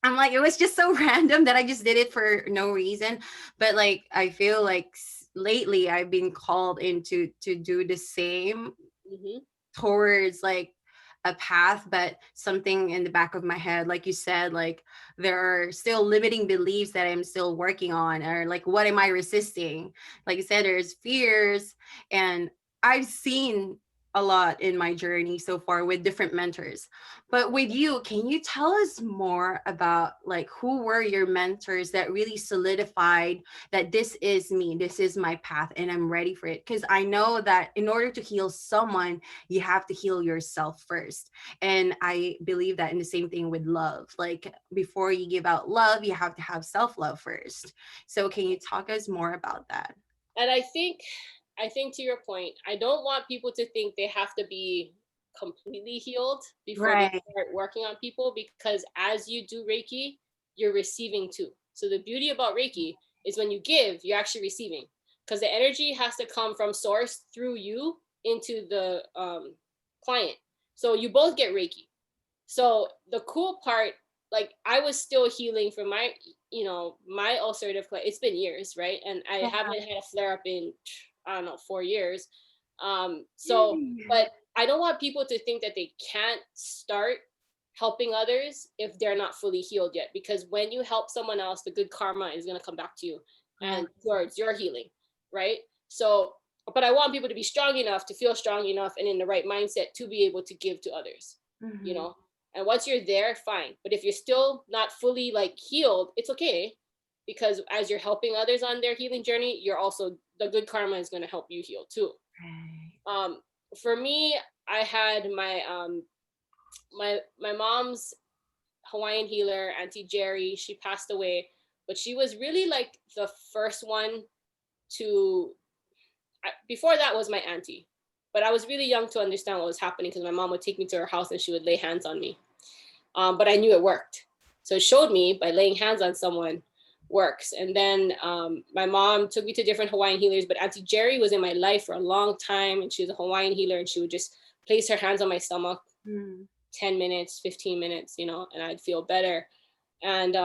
I'm like, it was just so random that I just did it for no reason. But like I feel like lately I've been called into to do the same Mhm. towards like a path, but something in the back of my head, like you said, like there are still limiting beliefs that I'm still working on, or like what am I resisting? Like you said, there's fears, and I've seen a lot in my journey so far with different mentors. But with you, can you tell us more about like who were your mentors that really solidified that this is me, this is my path, and I'm ready for it? Because I know that in order to heal someone, you have to heal yourself first. And I believe that in the same thing with love. Like before you give out love, you have to have self-love first. So can you talk us more about that? And I think to your point, I don't want people to think they have to be completely healed before they Right. start working on people, because as you do Reiki, you're receiving too. So the beauty about Reiki is when you give, you're actually receiving, because the energy has to come from source through you into the client. So you both get Reiki. So the cool part, like I was still healing from my ulcerative colitis. It's been years, right? And I Yeah. haven't had a flare up in, I don't know, 4 years. So, but I don't want people to think that they can't start helping others if they're not fully healed yet, because when you help someone else, the good karma is going to come back to you Yeah. and towards your healing, right? So, but I want people to be strong enough to feel strong enough and in the right mindset to be able to give to others, you Mhm. know and once you're there, fine. But if you're still not fully like healed, it's okay, because as you're helping others on their healing journey, you're also, the good karma is going to help you heal too. Right. um for me, I had my mom's Hawaiian healer, Auntie Jerry. She passed away, but she was really like the first one to, before that was my auntie, but I was really young to understand what was happening, because my mom would take me to her house and she would lay hands on me. But I knew it worked. So it showed me by laying hands on someone works. And then my mom took me to different Hawaiian healers, but Auntie Jerry was in my life for a long time, and she was a Hawaiian healer, and she would just place her hands on my stomach, Mm. 10 minutes, 15 minutes, and I'd feel better. And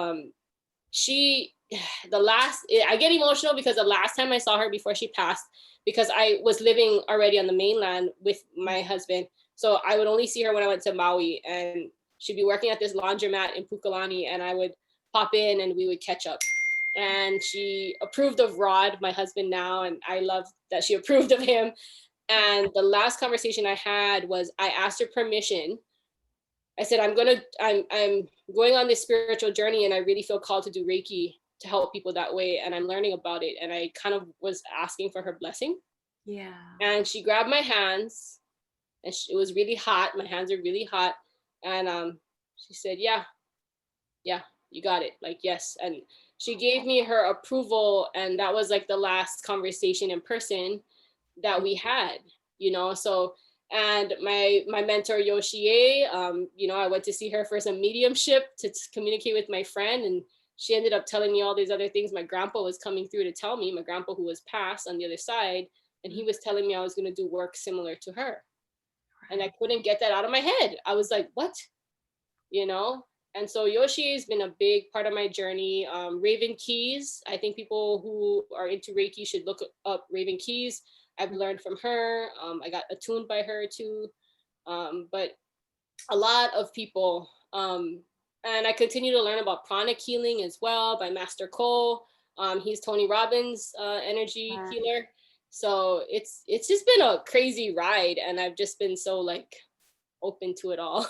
she, I get emotional because the last time I saw her before she passed, because I was living already on the mainland with my husband. So I would only see her when I went to Maui, and she'd be working at this laundromat in Pukalani, and I would pop in and we would catch up. And she approved of Rod, my husband now, and I love that she approved of him. And the last conversation I had was, I asked her permission. I said, I'm going on this spiritual journey, and I really feel called to do Reiki to help people that way, and I'm learning about it. And I kind of was asking for her blessing. Yeah. And she grabbed my hands, and it was really hot. My hands are really hot. And she said, yeah, yeah, you got it. Like, yes. And she gave me her approval. And that was like the last conversation in person that we had, so. And my mentor Yoshie, I went to see her for some mediumship to communicate with my friend, and she ended up telling me all these other things. My grandpa was coming through to tell me, my grandpa who was passed on the other side, and he was telling me I was going to do work similar to her. And I couldn't get that out of my head. I was like, what? you know And so Yoshi has been a big part of my journey. Raven Keys, I think people who are into Reiki should look up Raven Keys. I've learned from her. I got attuned by her too. But a lot of people, and I continue to learn about pranic healing as well by Master Cole. He's Tony Robbins' energy Yeah. healer. So it's just been a crazy ride, and I've just been so like open to it all.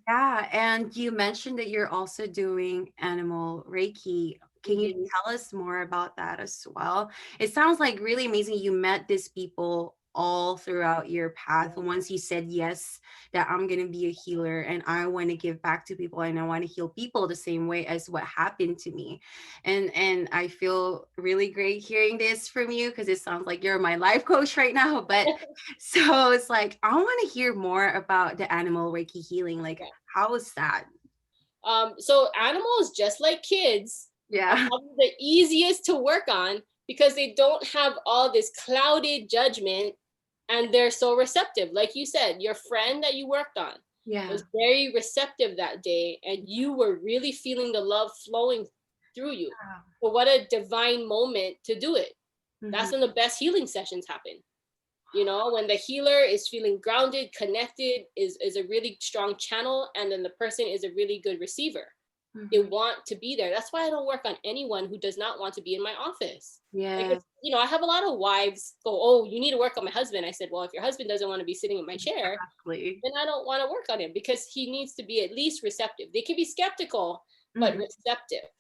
Yeah, and you mentioned that you're also doing animal Reiki. Can you Mhm. tell us more about that as well? It sounds like really amazing. You met these people all throughout your path. Once you said yes, that I'm gonna be a healer and I want to give back to people and I want to heal people the same way as what happened to me. And I feel really great hearing this from you because it sounds like you're my life coach right now. But so it's like I want to hear more about the animal Reiki healing. Like, how is that? So animals, just like kids, are Yeah. probably the easiest to work on because they don't have all this clouded judgment and they're so receptive. Like you said, your friend that you worked on Yeah. was very receptive that day and you were really feeling the love flowing through you. But what a divine moment to do it. Hmm. That's when the best healing sessions happen. You know, when the healer is feeling grounded, connected, is a really strong channel, and then the person is a really good receiver. They Hmm. want to be there. That's why I don't work on anyone who does not want to be in my office. Like, Yeah. if, I have a lot of wives go, oh, you need to work on my husband. I said, well, if your husband doesn't want to be sitting in my chair, Exactly. then I don't want to work on him because he needs to be at least receptive. They can be skeptical, but Hmm. receptive,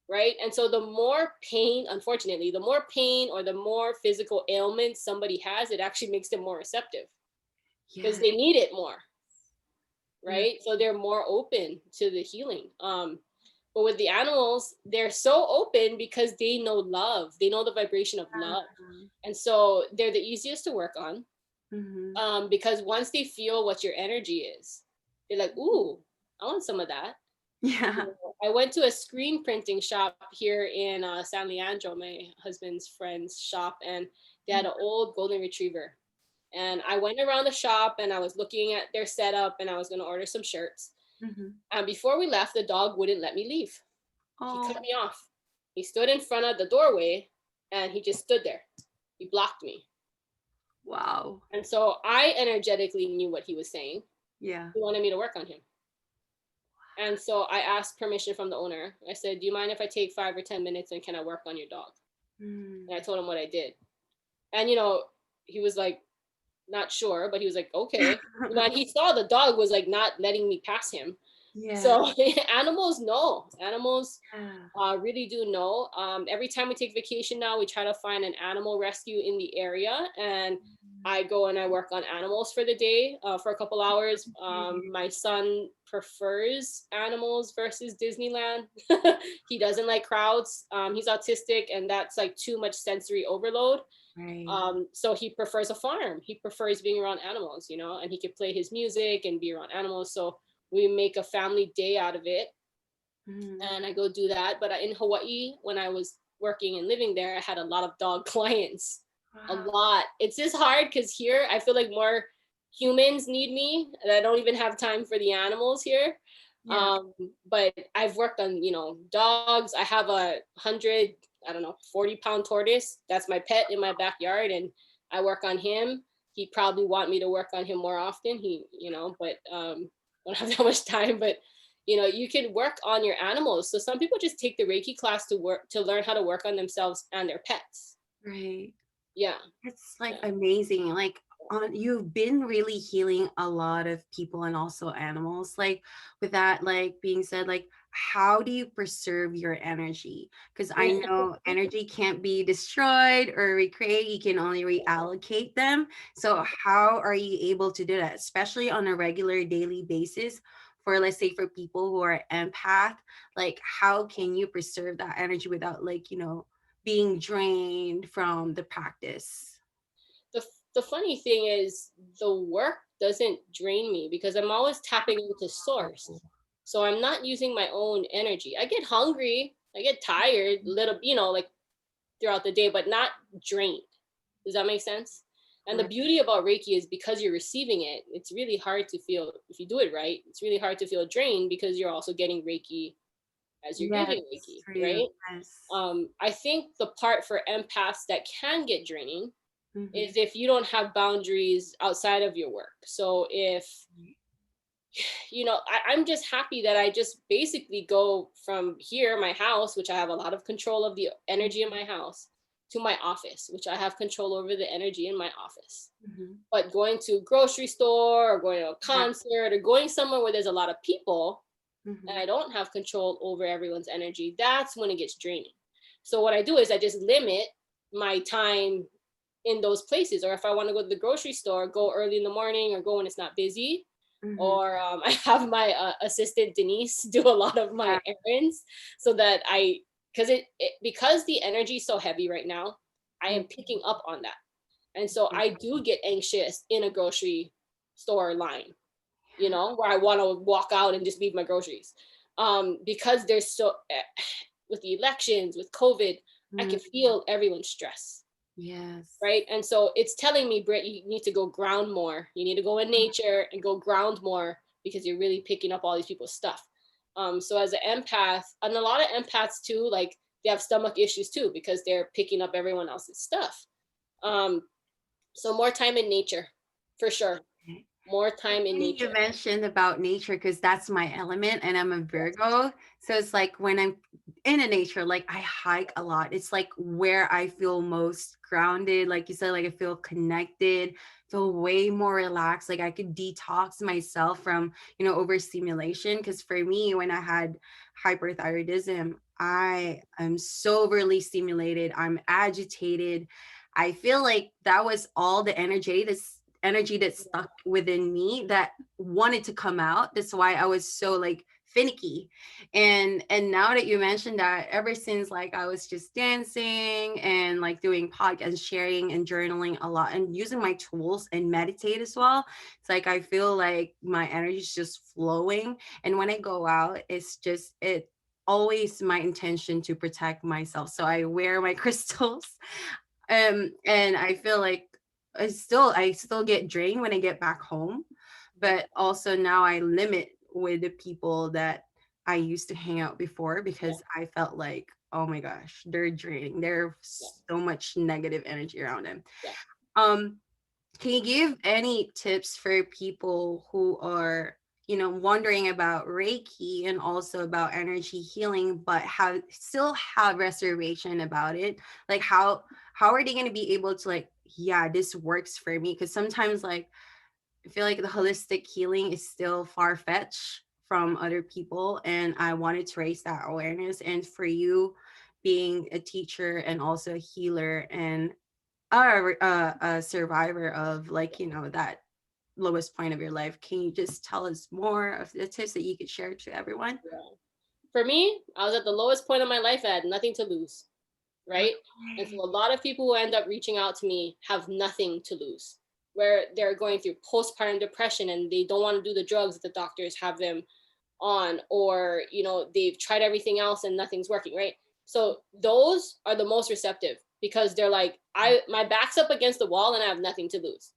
right? And so the more pain, unfortunately, the more pain or the more physical ailment somebody has, it actually makes them more receptive because Yeah. they need it more, Yeah. right? So they're more open to the healing. But with the animals, they're so open because they know love. They know the vibration of love. And so they're the easiest to work on, Hmm. because once they feel what your energy is, they're like, ooh, I want some of that. Yeah. I went to a screen printing shop here in San Leandro, my husband's friend's shop, and they had an old golden retriever. And I went around the shop and I was looking at their setup and I was going to order some shirts. Hmm. And before we left, the dog wouldn't let me leave. He cut Oh, me off. He stood in front of the doorway and he just stood there. He blocked me. wow. And so I energetically knew what he was saying. Yeah. He wanted me to work on him. And so I asked permission from the owner. I said, do you mind if I take 5 or 10 minutes and can I work on your dog? Mm. And I told him what I did. And, he was like, not sure, but he was like, okay. And he saw the dog was like not letting me pass him. Yeah. So animals know. Animals Yeah. really do know. Every time we take vacation now, we try to find an animal rescue in the area. And I go and I work on animals for the day for a couple hours. My son prefers animals versus Disneyland. He doesn't like crowds. He's autistic, and that's like too much sensory overload. Right. So he prefers a farm. He prefers being around animals, and he could play his music and be around animals. So we make a family day out of it, Mm. and I go do that. But in Hawaii, when I was working and living there, I had a lot of dog clients. A Wow. lot. It's just hard because here I feel like more humans need me, and I don't even have time for the animals here. Yeah. Um, but I've worked on, dogs. I have a 100, I don't know, 40-pound tortoise. That's my pet in my backyard, and I work on him. He'd probably want me to work on him more often. But I don't have that much time. But you can work on your animals. So some people just take the Reiki class to learn how to work on themselves and their pets. Right. Yeah. It's like Yeah. amazing. Like on you've been really healing a lot of people and also animals. Like with that, like being said, like how do you preserve your energy? Because I know energy can't be destroyed or recreated. You can only reallocate them. So how are you able to do that, especially on a regular daily basis? For let's say for people who are empath, like how can you preserve that energy without like, being drained from the practice? The funny thing is the work doesn't drain me because I'm always tapping into source. So I'm not using my own energy. I get hungry, I get tired, little, like throughout the day, but not drained. Does that make sense? And the beauty about Reiki is because you're receiving it, it's really hard to feel, if you do it right, it's really hard to feel drained because you're also getting Reiki as you're Yes, giving Reiki, true. right? Yes. I think the part for empaths that can get draining Mm-hmm. is if you don't have boundaries outside of your work. So if, I'm just happy that I just basically go from here, my house, which I have a lot of control of the energy in my house, to my office, which I have control over the energy in my office. Mm-hmm. But going to a grocery store or going to a Yeah. concert or going somewhere where there's a lot of people and Mm-hmm. I don't have control over everyone's energy, that's when it gets draining. So what I do is I just limit my time in those places. Or if I want to go to the grocery store, go early in the morning or go when it's not busy. Mm-hmm. Or I have my assistant Denise do a lot of my Yeah. errands so that because the energy is so heavy right now, I am picking up on that. And so Mm-hmm. I do get anxious in a grocery store line, where I want to walk out and just leave my groceries. Because there's with the elections, with COVID, I can Mm-hmm. feel everyone's stress. Yes. Right. And so it's telling me, Britt, you need to go ground more. You need to go in nature and go ground more because you're really picking up all these people's stuff. So as an empath, and a lot of empaths too, like they have stomach issues too because they're picking up everyone else's stuff. Um, so more time in nature, for sure. More time in Funny you nature. mentioned about nature because that's my element and I'm a Virgo. So it's like when I'm in a nature, like I hike a lot. It's like where I feel most grounded. Like you said, like I feel connected, feel way more relaxed. Like I could detox myself from, overstimulation. Because for me, when I had hyperthyroidism, I am so overly stimulated. I'm agitated. I feel like that was all the energy that stuck within me that wanted to come out. That's why I was so like finicky. And now that you mentioned that, ever since like I was just dancing and like doing podcast sharing and journaling a lot and using my tools and meditate as well, it's like I feel like my energy is just flowing. And when I go out, it always my intention to protect myself. So I wear my crystals. And I feel like I still get drained when I get back home, but also now I limit with the people that I used to hang out before Yeah, because I felt like, oh my gosh, they're draining. There's yeah, so much negative energy around them. yeah. Um, can you give any tips for people who are, wondering about Reiki and also about energy healing, but have reservation about it? Like how are they going to be able to like, yeah, this works for me? Because sometimes like I feel like the holistic healing is still far fetched from other people, and I wanted to raise that awareness. And for you, being a teacher and also a healer and a survivor of like that lowest point of your life, can you just tell us more of the tips that you could share to everyone? Yeah. For me, I was at the lowest point of my life. I had nothing to lose, right? And so Okay. a lot of people who end up reaching out to me have nothing to lose, where they're going through postpartum depression and they don't want to do the drugs that the doctors have them on, or they've tried everything else and nothing's working, right? So those are the most receptive because they're like, my back's up against the wall and I have nothing to lose,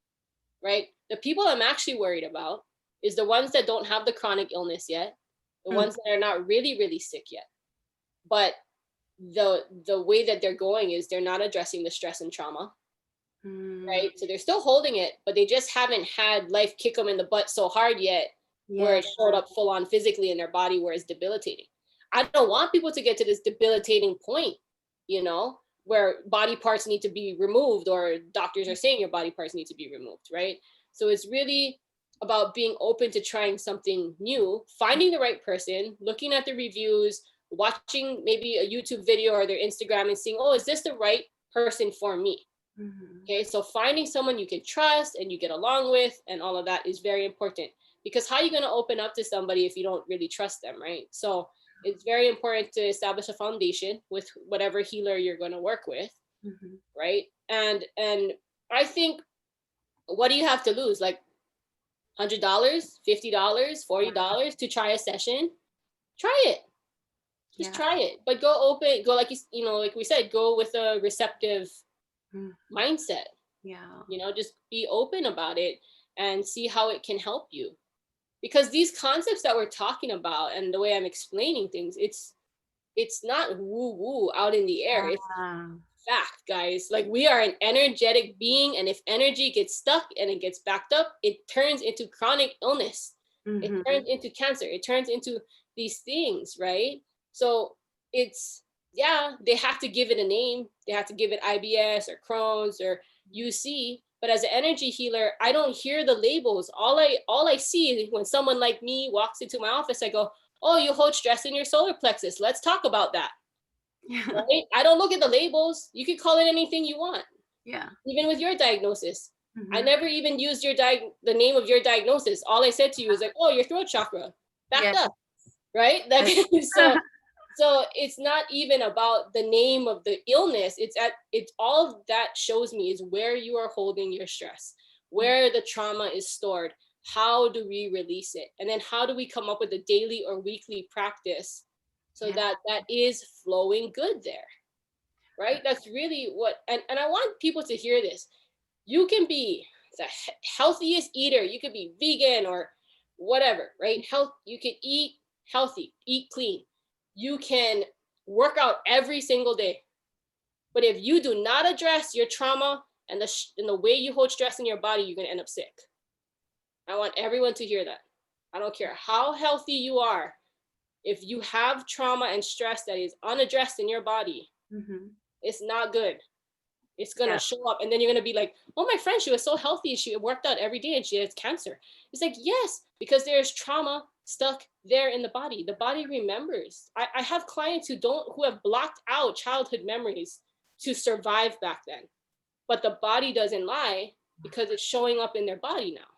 right? The people I'm actually worried about is the ones that don't have the chronic illness yet, the Mm, ones that are not really really sick yet, but the way that they're going is they're not addressing the stress and trauma, mm, right? So they're still holding it, but they just haven't had life kick them in the butt so hard yet where yeah. it showed up full on physically in their body where it's debilitating. I don't want people to get to this debilitating point, where body parts need to be removed or doctors are saying your body parts need to be removed, right? So it's really about being open to trying something new, finding the right person, looking at the reviews, watching maybe a YouTube video or their Instagram and seeing, oh, is this the right person for me? Mhm. Okay, so finding someone you can trust and you get along with and all of that is very important, because how are you going to open up to somebody if you don't really trust them, right? So it's very important to establish a foundation with whatever healer you're going to work with, Mhm. right? And I think, what do you have to lose? Like $100, $50, $40 to try a session? Try it. Just Yeah. try it. But go open, go like like we said, go with a receptive Mm. mindset. Yeah. Just be open about it and see how it can help you. Because these concepts that we're talking about and the way I'm explaining things, it's not woo woo out in the air. It's Yeah. fact, guys. Like, we are an energetic being, and if energy gets stuck and it gets backed up, it turns into chronic illness. It Mm-hmm. turns into cancer. It turns into these things, right? So it's, yeah, they have to give it a name. They have to give it IBS or Crohn's or UC. But as an energy healer, I don't hear the labels. All I see is when someone like me walks into my office, I go, "Oh, you hold stress in your solar plexus. Let's talk about that." Yeah. Right? I don't look at the labels. You can call it anything you want, Yeah. even with your diagnosis. I Mm-hmm. never even used the name of your diagnosis. All I said to you is like, "Oh, your throat chakra Yeah. backed up," right? Like, so it's not even about the name of the illness. It's all that shows me is where you are holding your stress, where the trauma is stored. How do we release it? And then how do we come up with a daily or weekly practice so Yeah. that that is flowing good there, right? That's really what, and I want people to hear this. You can be the healthiest eater. You could be vegan or whatever, right? You can eat healthy, eat clean. You can work out every single day. But if you do not address your trauma and the way you hold stress in your body, you're going to end up sick. I want everyone to hear that. I don't care how healthy you are. If you have trauma and stress that is unaddressed in your body, Mm-hmm. it's not good. It's gonna Yeah. show up, and then you're gonna be like, "Oh, my friend, she was so healthy. She worked out every day, and she has cancer." It's like, yes, because there's trauma stuck there in the body. The body remembers. I have clients who have blocked out childhood memories to survive back then, but the body doesn't lie because it's showing up in their body now,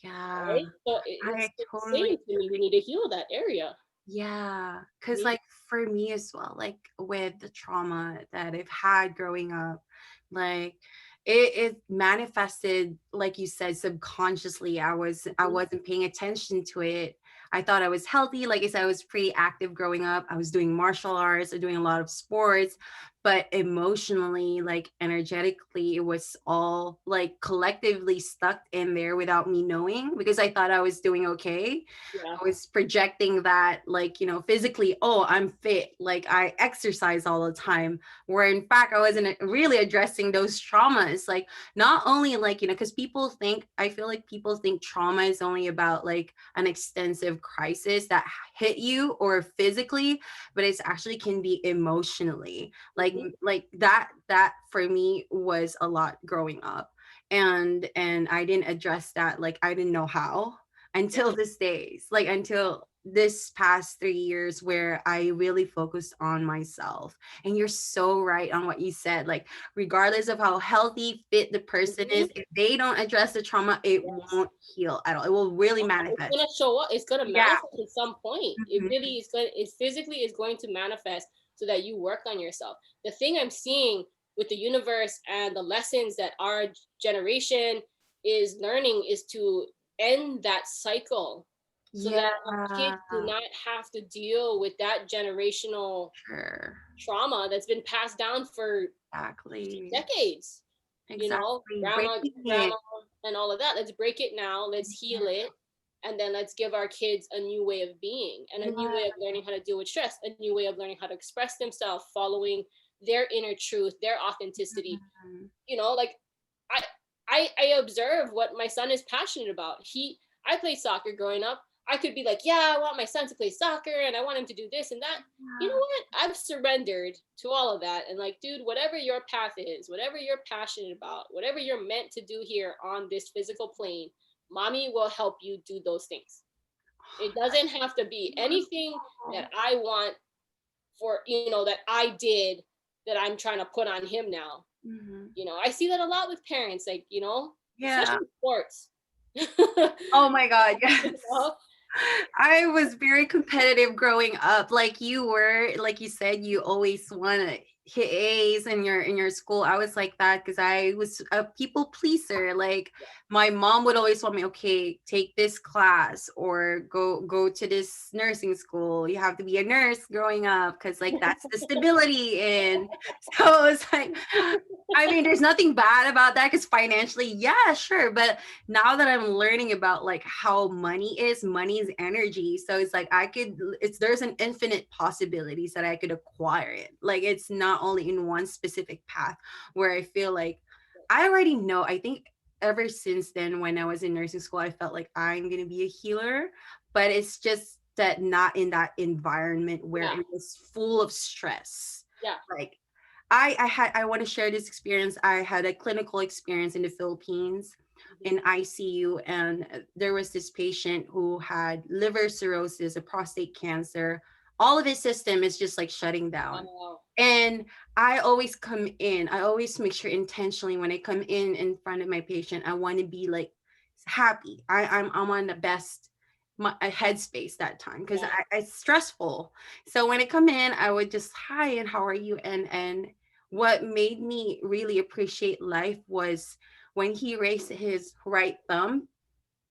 Yeah. right? So I it's totally saying to me, we need to heal that area. Yeah, because Mhm. like for me as well, like with the trauma that I've had growing up, like it manifested, like you said, subconsciously. I Mhm. wasn't paying attention to it. I thought I was healthy. Like I said, I was pretty active growing up. I was doing martial arts, or doing a lot of sports, but emotionally, like energetically, it was all like collectively stuck in there without me knowing, because I thought I was doing okay. Yeah. I was projecting that, like, physically, oh, I'm fit, like I exercise all the time, where in fact I wasn't really addressing those traumas. Like, not only like, because I feel like people think trauma is only about like an extensive crisis that hit you or physically, but it's actually can be emotionally. Like, Mhm. that for me was a lot growing up. And I didn't address that, like I didn't know how Yeah. until this days, like until this past 3 years, where I really focused on myself. And you're so right on what you said. Like, regardless of how healthy, fit the person Mhm. is, if they don't address the trauma, it Yes. won't heal at all. It will really It's manifest. gonna show up. It's gonna Yeah. manifest at some point. It Mhm. really is going. It physically is going to manifest so that you work on yourself. The thing I'm seeing with the universe and the lessons that our generation is learning is to end that cycle, so Yeah. that our kids do not have to deal with that generational Sure. trauma that's been passed down for Exactly. decades. Exactly. Grandma, Breaking grandma, it. and all of that. Let's break it now. Let's heal Yeah. it. And then let's give our kids a new way of being and a new Yeah. way of learning how to deal with stress, a new way of learning how to express themselves, following their inner truth, their authenticity. Mhm. Like, I I observe what my son is passionate about. I played soccer growing up. I could be like, yeah, I want my son to play soccer and I want him to do this and that. You know Yeah. what? I've surrendered to all of that. And like, dude, whatever your path is, whatever you're passionate about, whatever you're meant to do here on this physical plane, mommy will help you do those things. It doesn't have to be anything that I want for, that I did that I'm trying to put on him now. Mhm. I see that a lot with parents, like, Yeah. especially sports. Oh my God, You yes. know? I was very competitive growing up. Like you were, like you said, you always want to hit A's in your school. I was like that because I was a people pleaser. Like my mom would always want me, okay, take this class or go to this nursing school. You have to be a nurse growing up because like that's the stability in. So it's like, I mean, there's nothing bad about that because financially, yeah, sure. But now that I'm learning about like how money is energy. So it's like there's an infinite possibilities that I could acquire it. Like it's not only in one specific path where I feel like I already know. I think ever since then, when I was in nursing school, I felt like I'm gonna be a healer, but it's just that not in that environment where Yeah. it was full of stress. Yeah. Like I want to share this experience. I had a clinical experience in the Philippines Mhm. in ICU, and there was this patient who had liver cirrhosis, a prostate cancer. All of his system is just like shutting down. Wow. And I always come in, I always make sure intentionally when I come in front of my patient, I want to be like happy. I'm on the best headspace that time because Yeah. it's stressful. So when I come in, I would just, hi, and how are you? And what made me really appreciate life was when he raised his right thumb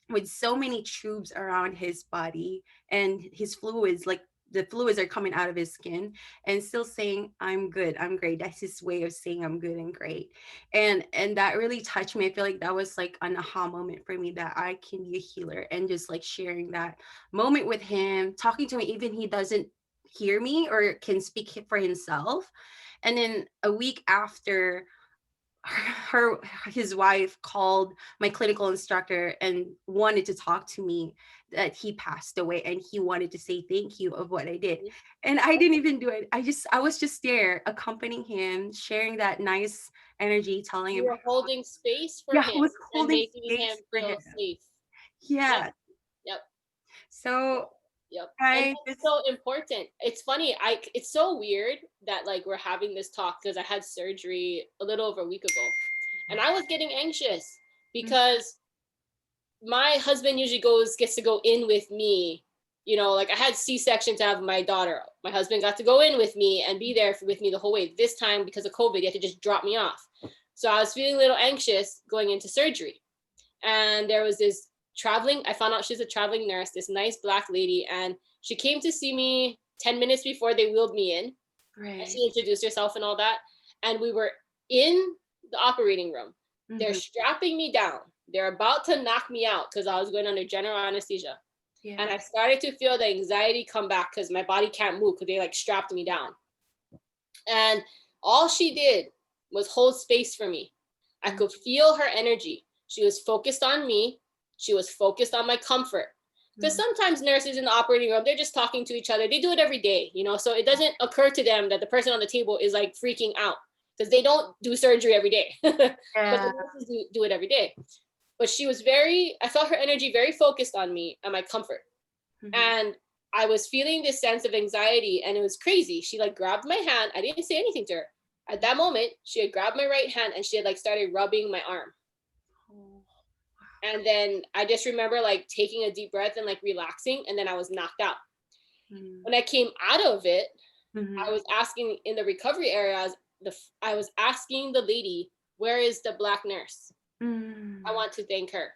with so many tubes around his body and his fluids, like the fluids are coming out of his skin, and still saying, I'm good, I'm great. That's his way of saying I'm good and great. And that really touched me. I feel like that was like an aha moment for me, that I can be a healer. And just like sharing that moment with him, talking to him, even he doesn't hear me or can speak for himself. And then a week after, her his wife called my clinical instructor and wanted to talk to me, that he passed away, and he wanted to say thank you of what I did. Mhm. And I didn't even do it. I was just there accompanying him, sharing that nice energy, telling You him, were holding space for yeah, I him was and holding making him space for him. feel safe. Yep. Yeah. Yep. So Yep. And I that's just so important. It's funny. It's so weird that like we're having this talk because I had surgery a little over a week ago. And I was getting anxious because my husband usually gets to go in with me. You know, like I had C-section to have my daughter. My husband got to go in with me and be there with me the whole way. This time, because of COVID, he had to just drop me off. So I was feeling a little anxious going into surgery. And there was this I found out she's a traveling nurse, this nice Black lady. And she came to see me 10 minutes before they wheeled me in. And right. she introduced herself and all that. And we were in the operating room. They're Mhm. strapping me down. They're about to knock me out because I was going under general anesthesia. And Yeah. I started to feel the anxiety come back because my body can't move because they like strapped me down. And all she did was hold space for me. I Mhm. could feel her energy. She was focused on me. She was focused on my comfort. Because Mhm. sometimes nurses in the operating room, they're just talking to each other. They do it every day, you know, so it doesn't occur to them that the person on the table is like freaking out because they don't do surgery every day. But the Yeah. nurses do it every day. But I felt her energy very focused on me and my comfort. Mhm. And I was feeling this sense of anxiety, and it was crazy. She like grabbed my hand. I didn't say anything to her. At that moment, she had grabbed my right hand and she had like started rubbing my arm. Oh. And then I just remember like taking a deep breath and like relaxing, and then I was knocked out. Mhm. When I came out of it, I Mhm. was asking in the recovery area, I was asking the lady, "Where is the Black nurse? I Mm. want to thank her.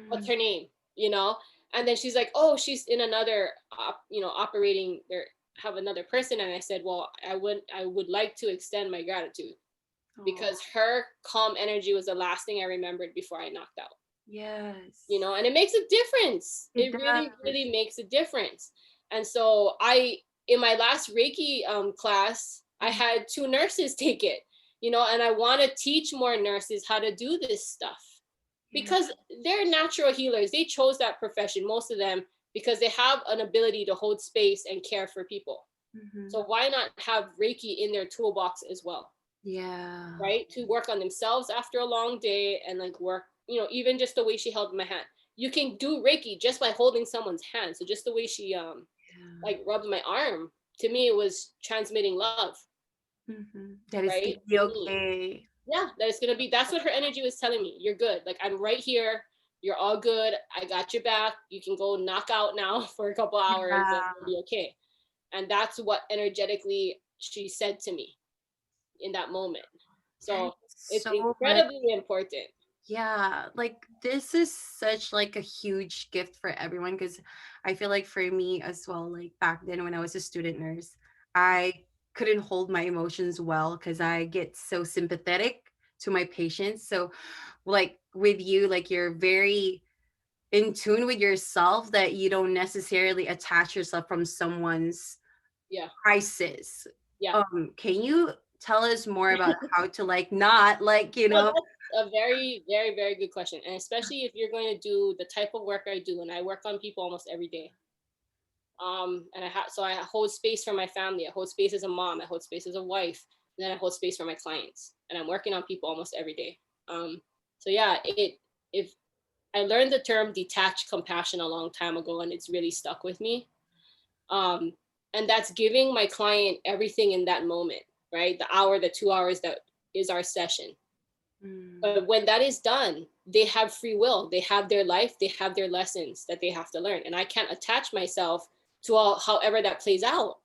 What's Mm. her name?" You know? And then she's like, "Oh, she's in another operating there, have another person." And I said, "Well, I would like to extend my gratitude Oh, because her calm energy was the last thing I remembered before I knocked out." You yes. know, and it makes a difference. It It does. really makes a difference. And so in my last Reiki class, I Mhm. had two nurses take it, you know, and I want to teach more nurses how to do this stuff Yeah. because they're natural healers. They chose that profession, most of them, because they have an ability to hold space and care for people. Mhm. So why not have Reiki in their toolbox as well? Yeah. Right, to work on themselves after a long day and like work, you know, even just the way she held my hand. You can do Reiki just by holding someone's hand. So just the way she Yeah. like rubbed my arm, to me it was transmitting love. That is gonna Right, be to me. okay. Yeah, that it's gonna be, that's what her energy was telling me. You're good, like I'm right here, you're all good, I got your back, you can go knock out now for a couple hours and Yeah. you'll be okay. And that's what energetically she said to me. in that moment. So it's So good. incredibly important. Yeah, like this is such like a huge gift for everyone because I feel like for me as well, like back then when I was a student nurse, I couldn't hold my emotions well because I get so sympathetic to my patients. So like with you, like you're very in tune with yourself that you don't necessarily attach yourself from someone's Yeah. crisis. Yeah. Can you tell us more about how to like not like, you No, know? that's a very, very, very good question. And especially if you're going to do the type of work I do, and I work on people almost every day. And so I hold space for my family. I hold space as a mom. I hold space as a wife. And then I hold space for my clients. And I'm working on people almost every day. So yeah, if I learned the term detached compassion a long time ago, and it's really stuck with me. Um, and that's giving my client everything in that moment, right? The hour, the 2 hours that is our session. Mm, But when that is done, they have free will. They have their life. They have their lessons that they have to learn. And I can't attach myself to however that plays out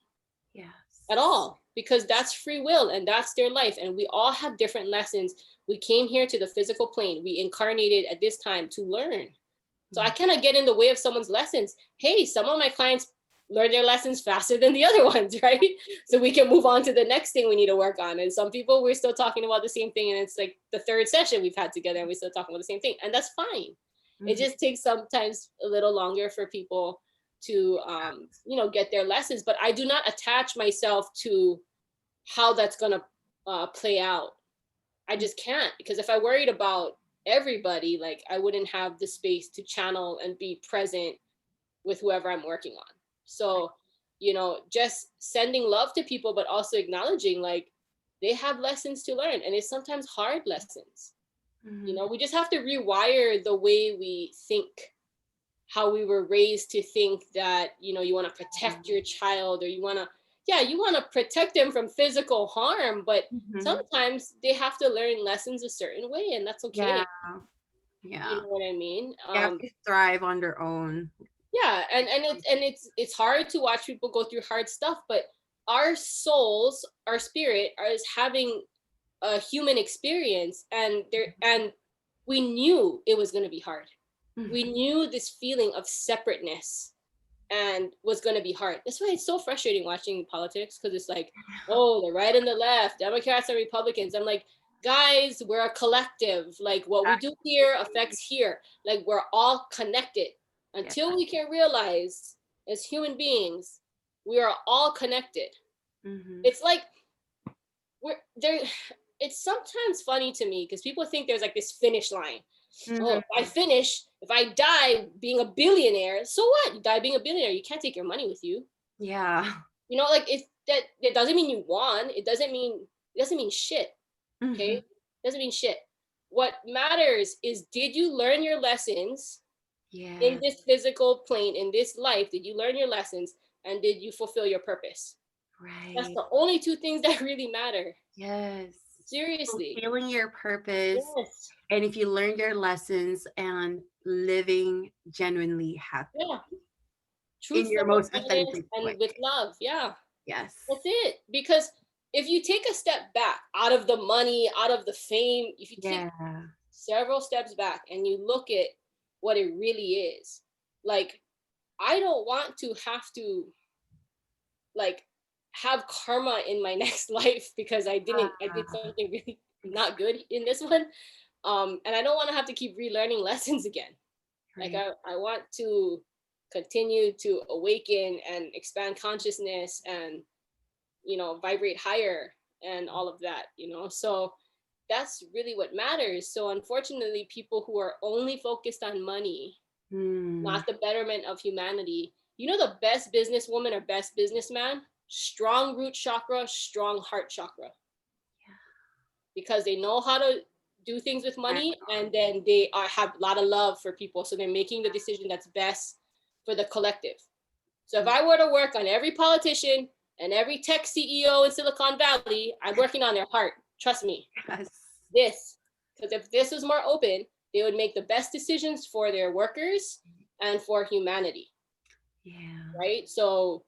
at yes. all, because that's free will and that's their life. And we all have different lessons. We came here to the physical plane. We incarnated at this time to learn. So I Mm, cannot get in the way of someone's lessons. Hey, some of my clients learn their lessons faster than the other ones, right? So we can move on to the next thing we need to work on. And some people, we're still talking about the same thing. And it's like the third session we've had together and we're still talking about the same thing. And that's fine. It mhm. just takes sometimes a little longer for people to, get their lessons. But I do not attach myself to how that's going to play out. I just can't, because if I worried about everybody, like I wouldn't have the space to channel and be present with whoever I'm working on. So, just sending love to people, but also acknowledging like they have lessons to learn, and it's sometimes hard lessons. Mhm. We just have to rewire the way we think, how we were raised to think that, you want to protect your child, or you want to protect them from physical harm, but Mhm. sometimes they have to learn lessons a certain way, and that's Yeah, okay. You yeah. know what I mean? They have to thrive on their own. Yeah, and it's hard to watch people go through hard stuff, but our souls, our spirit is having a human experience, and we knew it was going to be hard. We Mhm. knew this feeling of separateness and was going to be hard. That's why it's so frustrating watching politics, because it's like, oh, the right and the left, Democrats and Republicans. I'm like, guys, we're a collective. Like what we do here affects here. Like we're all connected. Yeah. Until we can realize as human beings, we are all connected. Mhm. It's like we're there. It's sometimes funny to me because people think there's like this finish line. Oh, Mhm. if I finish, if I die being a billionaire, so what? You die being a billionaire, you can't take your money with you. Yeah. Like it doesn't mean you won. It doesn't mean shit. Okay? Mhm. It doesn't mean shit. What matters is, did you learn your lessons in Yes. this physical plane, in this life? Did you learn your lessons, and did you fulfill your purpose? That's Right. the only two things that really matter. Yes. Seriously. Fulfilling your purpose, Yes. and if you learn your lessons and living genuinely happy Yeah. in your Truthful with most evidence authentic way. and with love. Yeah. Yes. That's it. Because if you take a step back out of the money, out of the fame, if you take Yeah. several steps back and you look at what it really is, like, I don't want to have to, like, have karma in my next life because I did Ah, something really not exactly. good in this one. And I don't want to have to keep relearning lessons again. Like, Right. I want to continue to awaken and expand consciousness and vibrate higher and all of that. So that's really what matters. So unfortunately, people who are only focused on money, Hmm. not the betterment of humanity, the best businesswoman or best businessman, strong root chakra, strong heart chakra, because they know how to do things with Yeah. money, and then they have a lot of love for people, so they're making the decision that's best for the collective. So if I were to work on every politician and every tech CEO in Silicon Valley, I'm working on their heart. Trust me. Yes. This, because if this was more open, they would make the best decisions for their workers and for humanity, Yeah. right? So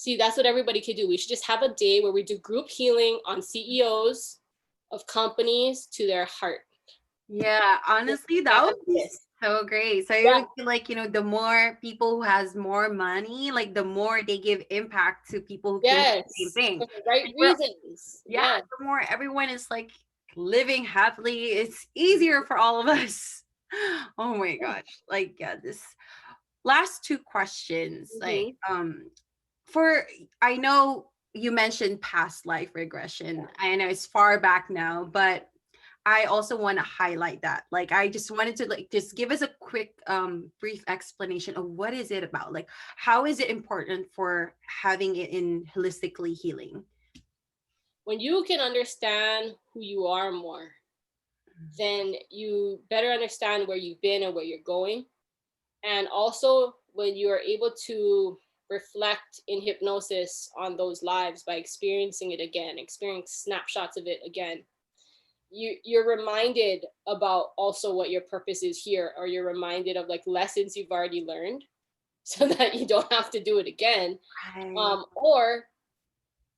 See, that's what everybody could do. We should just have a day where we do group healing on CEOs of companies to their heart. Yeah, honestly, that Have would be this. so great. So it Yeah. would feel like, the more people who has more money, like the more they give impact to people who can do the same Yes. thing. For the right Like reasons. yeah, Yeah. the more everyone is like living happily, it's easier for all of us. Oh my gosh. Like, yeah, this last two questions. Like, Mm-hmm. for I know you mentioned past life regression. I know it's far back now, but I also want to highlight that. Like, I just wanted to like just give us a quick brief explanation of what is it about? Like, how is it important for having it in holistically healing? When you can understand who you are more, then you better understand where you've been and where you're going. And also, when you are able to reflect in hypnosis on those lives by experiencing it again, experience snapshots of it again, you're reminded about also what your purpose is here, or you're reminded of like lessons you've already learned so that you don't have to do it again. Right. Or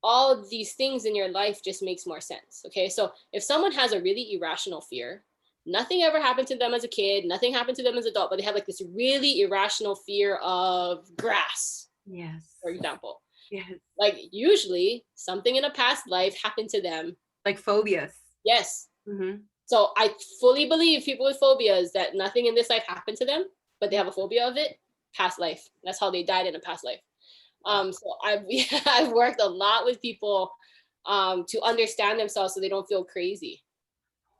all of these things in your life just makes more sense. Okay. So if someone has a really irrational fear, nothing ever happened to them as a kid, nothing happened to them as an adult, but they have like this really irrational fear of grass, for Yes. example. Yes. Like usually something in a past life happened to them. Like phobias. Yes. Mm-hmm. So I fully believe people with phobias that nothing in this life happened to them, but they have a phobia of it, past life. That's how they died in a past life. So I've I've worked a lot with people to understand themselves so they don't feel crazy,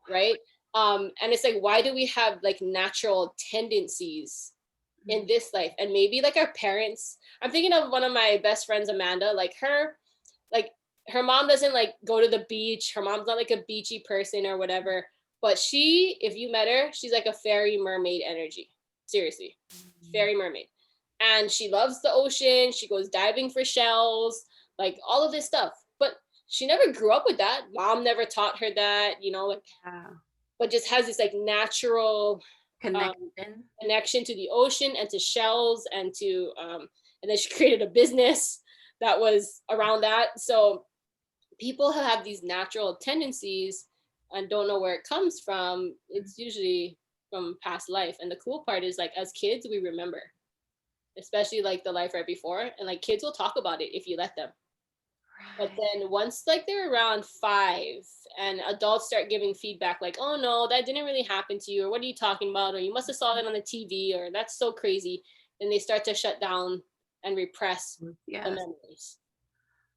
right? And it's like, why do we have like natural tendencies in this life? And maybe like our parents. I'm thinking of one of my best friends, Amanda. Like her mom doesn't like go to the beach. Her mom's not like a beachy person or whatever. But she, if you met her, she's like a fairy mermaid energy. Seriously, fairy mermaid. And she loves the ocean. She goes diving for shells, like all of this stuff. But she never grew up with that. Mom never taught her that, like, Yeah. but just has this like natural um, Connection. connection to the ocean and to shells and then she created a business that was around that. So people who have these natural tendencies and don't know where it comes from, it's usually from past life. And the cool part is like as kids, we remember, especially like the life right before. And like kids will talk about it if you let them. But Right. then once like they're around 5 and adults start giving feedback like, oh no, that didn't really happen to you, or what are you talking about? Or you must have saw that on the TV, or that's so crazy. Then they start to shut down and repress the Yes. memories.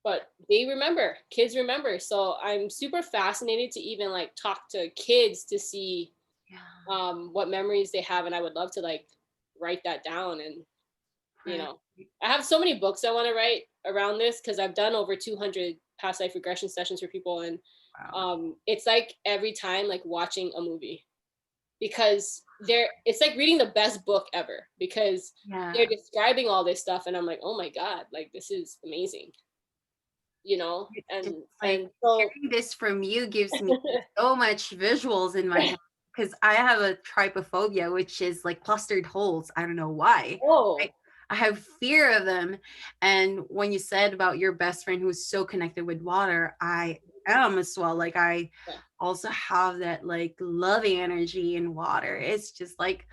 But they remember, kids remember. So I'm super fascinated to even like talk to kids to see Yeah. what memories they have. And I would love to like write that down. And you Right. know, I have so many books I want to write around this because I've done over 200 past life regression sessions for people. And Wow. it's like every time like watching a movie, because it's like reading the best book ever, because they're Yeah. describing all this stuff and I'm like, oh my God, like this is amazing, It's like and so hearing this from you gives me so much visuals in my head because I have a trypophobia, which is like clustered holes. I don't know why. oh I have fear of them. And when you said about your best friend who's so connected with water, I am as well. Like I yeah, also have that like loving energy in water. It's just like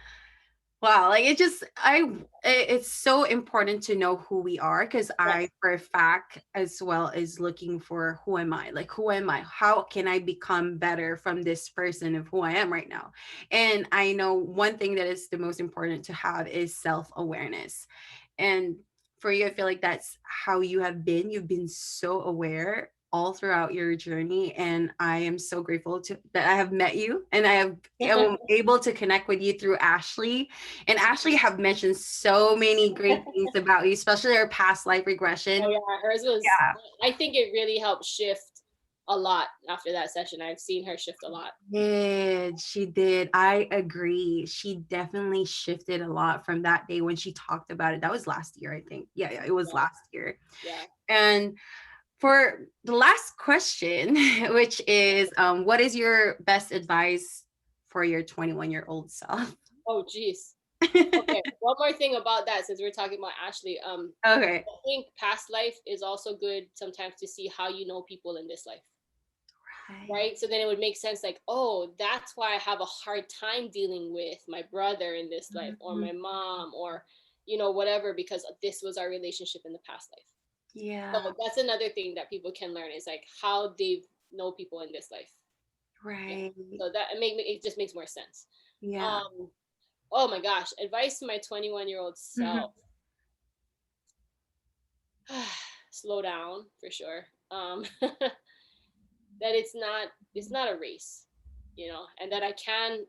wow, like it's so important to know who we are because I yes, for a fact as well is looking for who am I? Like who am I? How can I become better from this person of who I am right now? And I know one thing that is the most important to have is self-awareness. And for you, I feel like that's how you have been. You've been so aware all throughout your journey. And I am so grateful to that I have met you and am able to connect with you through Ashley. And Ashley have mentioned so many great things about you, especially our past life oh regression. yeah, hers was, Yeah. I think it really helped shift a lot after that session. I've seen her shift a lot. She did. I agree. She definitely shifted a lot from that day when she talked about it. That was last year, I think. Yeah, it was Yeah, last year. yeah. And for the last question, which is what is your best advice for your 21-year-old self? Oh geez. Okay, one more thing about that, since we're talking about Ashley. Okay. I think past life is also good sometimes to see how you know people in this life, Right. right? So then it would make sense, like, oh, that's why I have a hard time dealing with my brother in this life, or Mhm. my mom, or whatever, because this was our relationship in the past life. Yeah. So that's another thing that people can learn, is like how they know people in this life. Yeah. Right. So that it just makes more sense. Yeah. Um, oh my gosh, advice to my 21-year-old self. Slow down for sure. That it's not a race, and that I can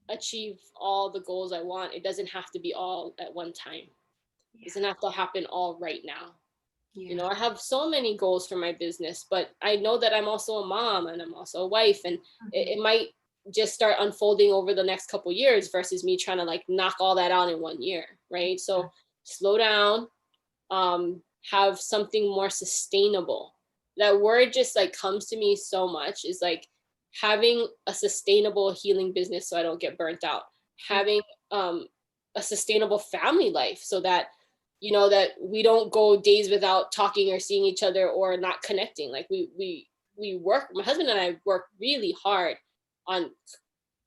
achieve all the goals I want. It doesn't have to be all at one time. It doesn't Yeah. have to happen all right now. Yeah. I have so many goals for my business, but I know that I'm also a mom and I'm also a wife, and it Mhm. might just start unfolding over the next couple years versus me trying to like knock all that out in 1 year, right? So slow down, have something more sustainable. That word just like comes to me so much, is like having a sustainable healing business so I don't get burnt out, Yeah. having um, a sustainable family life so that that we don't go days without talking or seeing each other or not connecting. Like we work, my husband and I work really hard on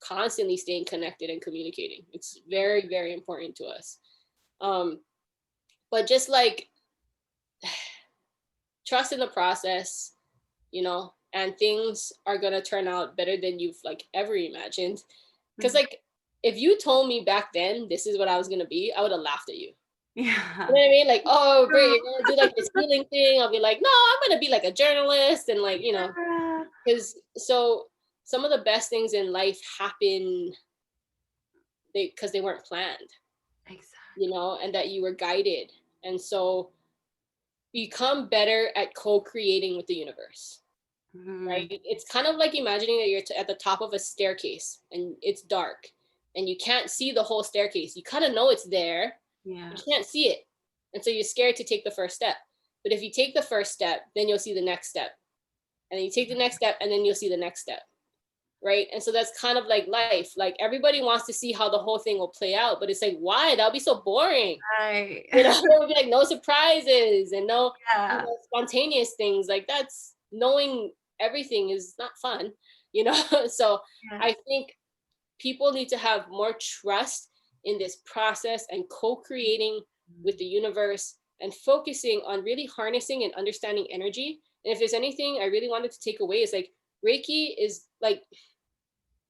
constantly staying connected and communicating. It's very, very important to us. um but just like trust in the process, and things are gonna turn out better than you've like ever imagined. Because Mhm. like if you told me back then this is what I was gonna be, I would have laughed at you. You Yeah. know what I mean? Like, oh, Brit, True. you're gonna do like this healing thing. I'll be like, no, I'm gonna be like a journalist, and like, Yeah. because so some of the best things in life happen because they weren't planned, Exactly. and that you were guided. And so become better at co-creating with the universe. Mhm. Right? It's kind of like imagining that you're at the top of a staircase and it's dark and you can't see the whole staircase. You kind of know it's there, Yeah. but you can't see it. And so you're scared to take the first step. But if you take the first step, then you'll see the next step. And then you take the next step, and then you'll see the next step. Right. And so that's kind of like life. Like everybody wants to see how the whole thing will play out, but it's like, why? That'll be so boring. Right. There would be like no surprises and no Yeah. spontaneous things. Like that's knowing everything is not fun, you know. So Yeah. I think people need to have more trust in this process and co-creating with the universe and focusing on really harnessing and understanding energy. And if there's anything I really wanted to take away, is like Reiki is like,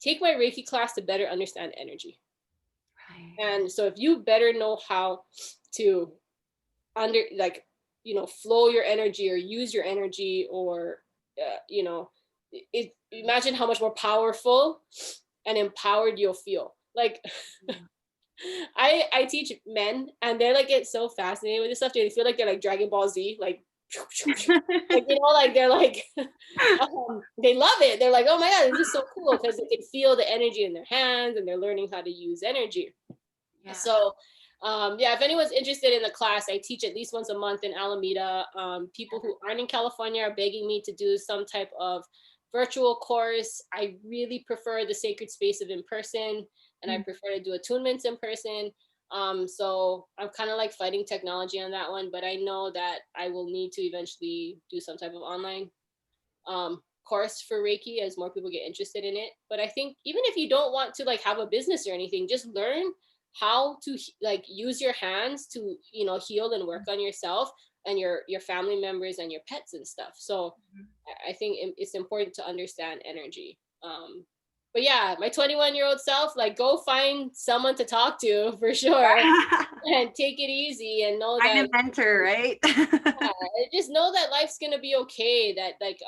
take my Reiki class to better understand energy. Right. And so if you better know how to under like flow your energy or use your energy, or imagine how much more powerful and empowered you'll feel. Like Yeah. I teach men, and they're like get so fascinated with this stuff. They feel like they're like Dragon Ball Z, like like like they're like they love it. They're like, oh my god, this is so cool, because they can feel the energy in their hands and they're learning how to use energy. Yeah. So yeah, if anyone's interested in the class, I teach at least once a month in Alameda. People who aren't in California are begging me to do some type of virtual course. I really prefer the sacred space of in person, and I Mhm. prefer to do attunements in person. So I'm kind of like fighting technology on that one, but I know that I will need to eventually do some type of online course for Reiki as more people get interested in it. But I think even if you don't want to like have a business or anything, just learn how to like use your hands to heal and work on yourself and your family members and your pets and stuff. So I think it's important to understand energy. But yeah, my 21-year-old self, like go find someone to talk to for sure, and take it easy and know Find a that, mentor, right? just know that life's gonna be okay. That like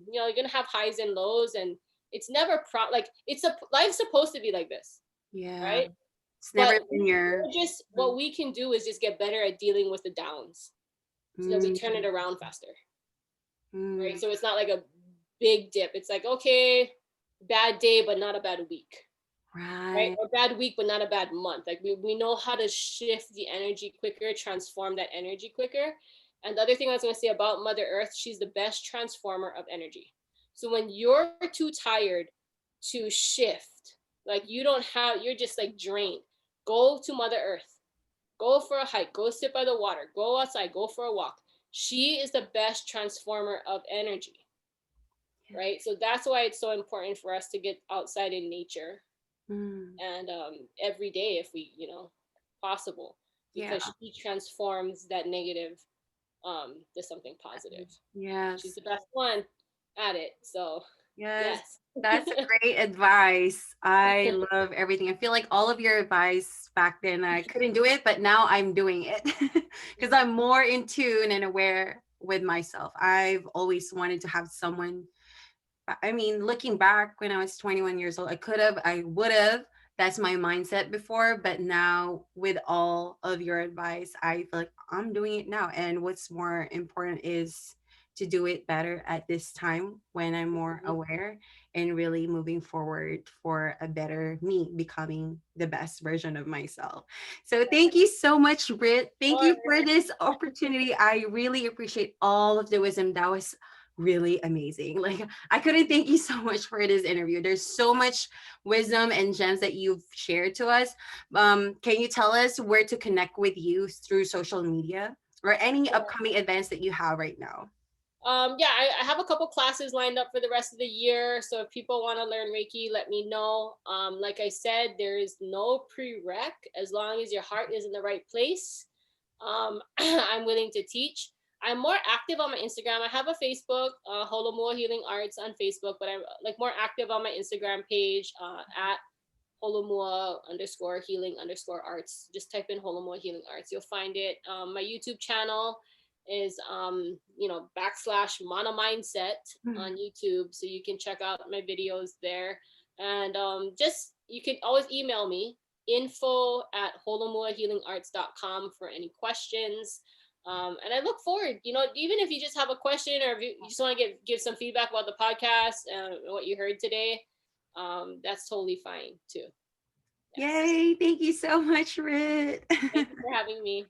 you're gonna have highs and lows, and it's never like it's a life's supposed to be like this, Yeah. right? It's never But linear. we're just Mhm. what we can do is just get better at dealing with the downs so that we turn it Mm. around faster, right? Mm. So it's not like a big dip. It's like, okay, bad day but not a bad week, right? Right. Or bad week but not a bad month. Like we know how to shift the energy quicker, transform that energy quicker. And the other thing I was going to say about Mother Earth, she's the best transformer of energy. So when you're too tired to shift, like you're just like drained, Go to Mother Earth. Go for a hike. Go sit by the water. Go outside. Go for a walk. She is the best transformer of energy, right? So that's why it's so important for us to get outside in nature, Mm, and every day if we, possible, yeah. because she transforms that negative to something positive. She's Yes. the best one at it. So Yes. yes. That's a great advice. I love everything. I feel like all of your advice back then, I couldn't do it, but now I'm doing it because I'm more in tune and aware with myself. I've always wanted to have someone. I mean, looking back when I was 21 years old, I would have. That's my mindset before. But now, with all of your advice, I feel like I'm doing it now. And what's more important is to do it better at this time when I'm more Mhm. aware and really moving forward for a better me, becoming the best version of myself. So, thank you so much, Britt. Thank Or you for this opportunity. I really appreciate all of the wisdom. That was really amazing. Like, I couldn't thank you so much for this interview. There's so much wisdom and gems that you've shared to us. Can you tell us where to connect with you through social media or any upcoming events that you have right now? yeah, I have a couple classes lined up for the rest of the year. So if people want to learn Reiki, let me know. Like I said, there is no prereq as long as your heart is in the right place. I'm willing to teach. I'm more active on my Instagram. I have a Facebook, Holomua Healing Arts on Facebook, but I'm like more active on my Instagram page at Holomua underscore healing underscore arts. Just type in Holomua Healing Arts. You'll find it. My YouTube channel is backslash Mana Mindset Mhm. on YouTube. So you can check out my videos there. And just you can always email me info@holomuahealingarts.com for any questions. And I look forward, even if you just have a question or if you just want to give some feedback about the podcast and what you heard today, that's totally fine too. Yes. Yay. Thank you so much, Rit. Thank you for having me.